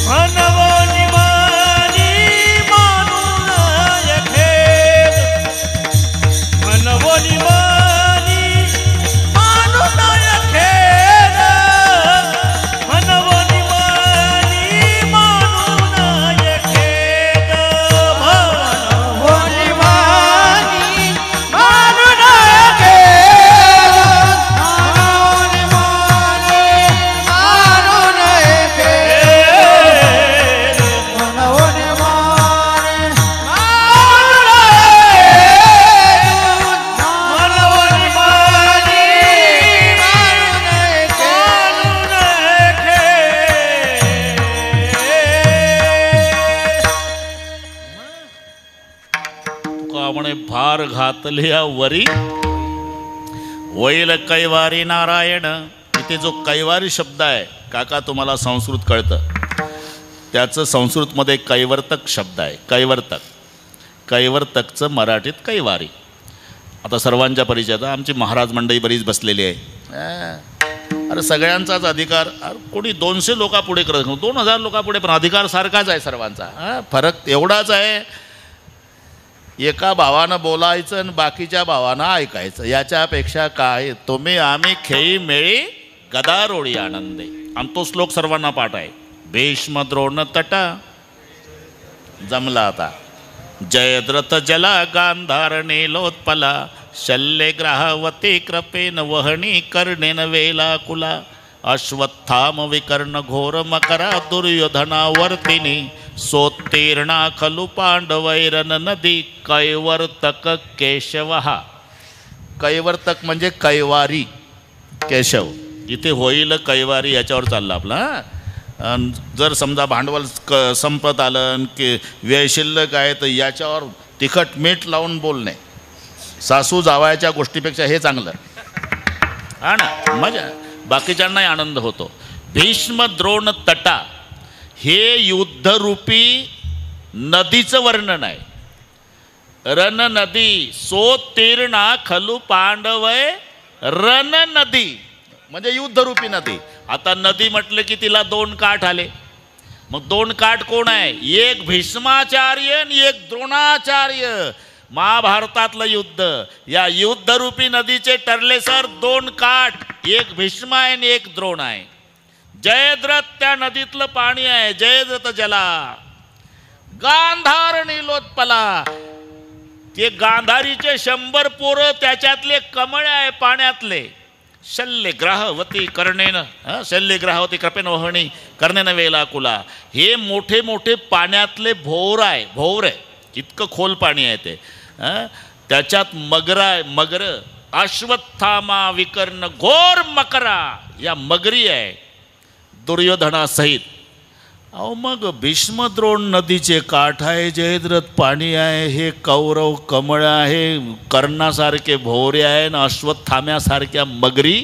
मन बोली मनी मानुनय खेळू, मन बोली मनी मानुनय खेळ, मन बोली मनी मानुनय खेळ, होनी मानी मानुन केलं, होनी मानी मानुन केलं, मन होनी मानी मानुन तुका म्हणे भार घातल्या वरी, होईल कैवारी नारायण. इथे जो कैवारी शब्द आहे, काका तुम्हाला संस्कृत कळतं, त्याचं संस्कृतमध्ये कैवर्तक शब्द आहे. कैवर्तकचं मराठीत कैवारी. आता सर्वांच्या परिचयात आमची महाराज मंडळी बरीच बसलेली आहे. अरे सगळ्यांचाच अधिकार. अरे कोणी 200 लोकापुढे करत, 2000 लोकापुढे, पण अधिकार सारखाच आहे सर्वांचा. फरक एवढाच आहे, एका भावानं बोलायचं आणि बाकीच्या भावानं ऐकायचं. याच्यापेक्षा काय? तुम्ही आम्ही खेळी मेळी गदारोळी आनंदे. आणि तो श्लोक सर्वांना पाठ आहे. भीष्म द्रोण तटा जमला आता. जयद्रथ जला गांधार नीलोत्पला, शल्ये ग्राहवती कृपेन वहनी कर्णेन वेलाकुला, अश्वत्थाम विकर्ण घोर मकरा दुर्योधनावर्तिनी, सोत्तीर्णा खलु पांडवैरन नदी, कैवर्तक केशवहा. कैवर्तक म्हणजे कैवारी केशव. इथे होईल कैवारी याच्यावर चाललं आपलं. जर समजा भांडवल संपत आलं की व्यय शिल्लक आहे, तर याच्यावर तिखट मीठ लावून बोलणे. सासू जावयाच्या गोष्टीपेक्षा हे चांगलं. हा ना, मजा. बाकीच्यांनाही आनंद होतो. भीष्म द्रोण तटा हे युद्धरूपी नदीचं वर्णन आहे. रण नदी सोत्तीर्णा खलु पांडवय रण नदी. म्हणजे युद्धरूपी नदी. आता नदी म्हटलं की तिला 2 काठ आले. मग 2 काठ कोण आहे? एक भीष्माचार्य आणि एक द्रोणाचार्य. महाभारतातलं युद्ध, या युद्धरूपी नदीचे ठरले सर 2 काठ. एक भीष्म आहे आणि एक द्रोण आहे. जयद्रथ त्या नदीतलं पाणी आहे. जयद्रथ जला गांधार नीलोत्पला. ते गांधारीचे 100 पोरं, त्याच्यातले कमळ आहे पाण्यातले. शल्य ग्राहवती कर्णेन शल्य ग्राहवती कृपेन वहणी कर्णेन वेलाकुला. हे मोठे मोठे पाण्यातले भोर आहे. भोर आहे, इतकं खोल पाणी आहे ते. त्याच्यात मगर आहे. मगर अश्वत्थामा विकर्ण घोर मकरा, या मगरी आहे दुर्योधनासहित. अहो मग भीष्मद्रोण नदीचे काठ आहे, जयद्रथ पाणी आहे, हे कौरव कमळ आहे, कर्णासारखे भोवरे आहे ना अश्वत्थाम्यासारख्या मगरी.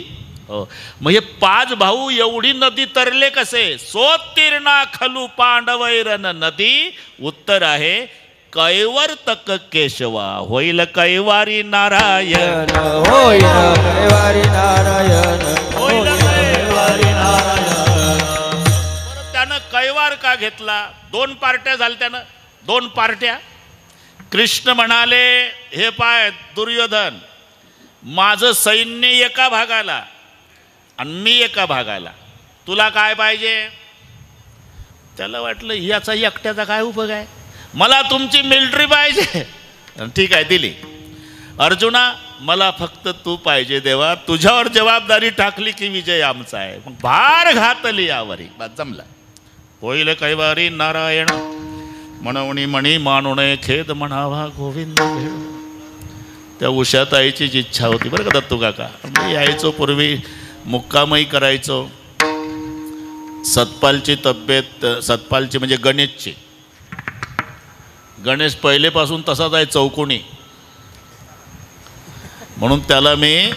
हो, मग हे 5 भाऊ एवढी नदी तरले कसे? सोत्तीर्णा खलू पांडवैरन नदी. उत्तर आहे कैवर्तक केशवा होईल कैवारी नारायण. होईल कैवारी नारायण. होईल कैवारी नारायण. त्यानं कैवार का घेतला? 2 पार्ट्या झाल्या त्यानं. 2 पार्ट्या. कृष्ण म्हणाले, हे पाय दुर्योधन, माझं सैन्य एका भागाला आणि मी एका भागाला, तुला काय पाहिजे? त्याला वाटलं याचा एकट्याचा काय उपयोग आहे, मला तुमची मिलिटरी पाहिजे. ठीक आहे, दिली. अर्जुना, मला फक्त तू पाहिजे देवा, तुझ्यावर जबाबदारी टाकली की विजय आमचा आहे. मग भार घातली यावरी. जमला. होईल कैवारी नारायण म्हणून म्हणी मानुणे खेद म्हणावा गोविंद भेळ. त्या उषाताईचीच इच्छा होती बरं का दत्तू काका. मी यायचो पूर्वी, मुक्कामही करायचो. सतपालची तब्येत, सतपालची म्हणजे गणेशची. गणेश पहिलेपासून तसाच आहे, चौकोनी. म्हणून त्याला मी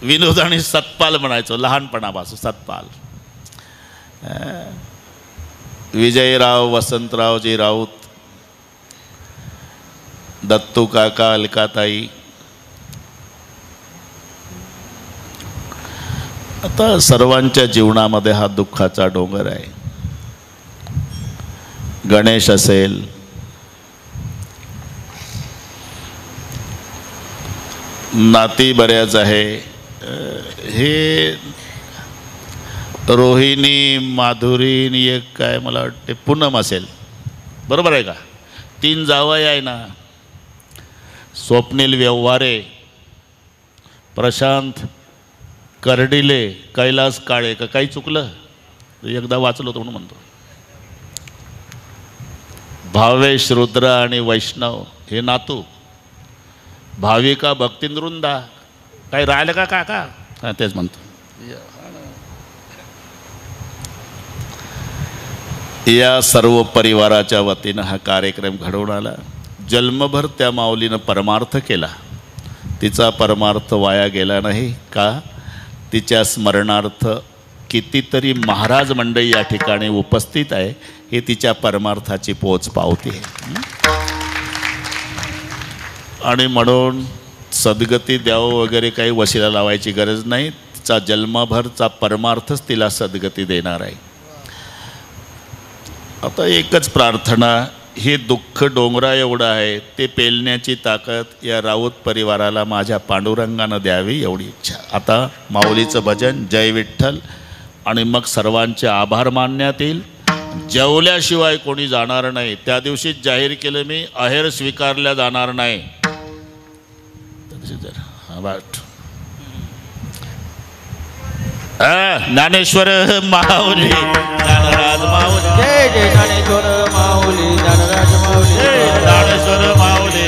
विनोदाने सतपाल म्हणायचो लहानपणापासून. सतपाल. विजयराव वसंतरावजी राऊत, दत्तू काका, अलकाताई. आता सर्वांच्या जीवनामध्ये हा दुःखाचा डोंगर आहे. गणेश असेल, नाती बऱ्याच आहे. हे रोहिणी, माधुरी आणि एक काय मला वाटते पूनम असेल, बरोबर आहे का? 3 जावई आहे ना. स्वप्नील व्यवहारे, प्रशांत कर्डिले, कैलास काळे. का काही चुकलं? एकदा वाचलो होतं म्हणून म्हणतो. भावेश, रुद्र आणि वैष्णव हे नातू. भाविका, भक्तिनृंदा. काही राहिलं का काका? हां, तेच म्हणतो. या सर्व परिवाराच्या वतीनं हा कार्यक्रम घडवून आला. जन्मभर त्या माऊलीनं परमार्थ केला. तिचा परमार्थ वाया गेला नाही का? तिच्या स्मरणार्थ कितीतरी महाराज मंडळी या ठिकाणी उपस्थित आहे. हे तिच्या परमार्थाची पोच पावती आहे. आणि म्हणून सद्गती द्यावं वगैरे काही वशिला लावायची गरज नाही. तिचा जन्मभरचा परमार्थच तिला सद्गती देणार आहे. आता एकच प्रार्थना, हे दुःख डोंगरा एवढं आहे, ते पेलण्याची ताकद या राऊत परिवाराला माझ्या पांडुरंगानं द्यावी एवढी इच्छा. आता माऊलीचं भजन, जय विठ्ठल, आणि मग सर्वांचे आभार मानण्यात येईल. जेवल्याशिवाय कोणी जाणार नाही. त्या दिवशीच जाहीर केलं मी, अहेर स्वीकारल्या जाणार नाही. ज्ञानेश्वर माऊली, ज्ञानराज माऊली. जय जय ज्ञानेश्वर माऊली, ज्ञानराज माऊली. ज्ञानेश्वर माऊली,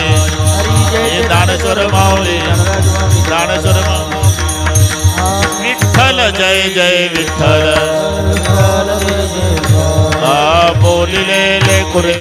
ज्ञानेश्वर माऊली, ज्ञानेश्वर माऊली. विठ्ठल जय जय विठ्ठल. बोलिले कुरे.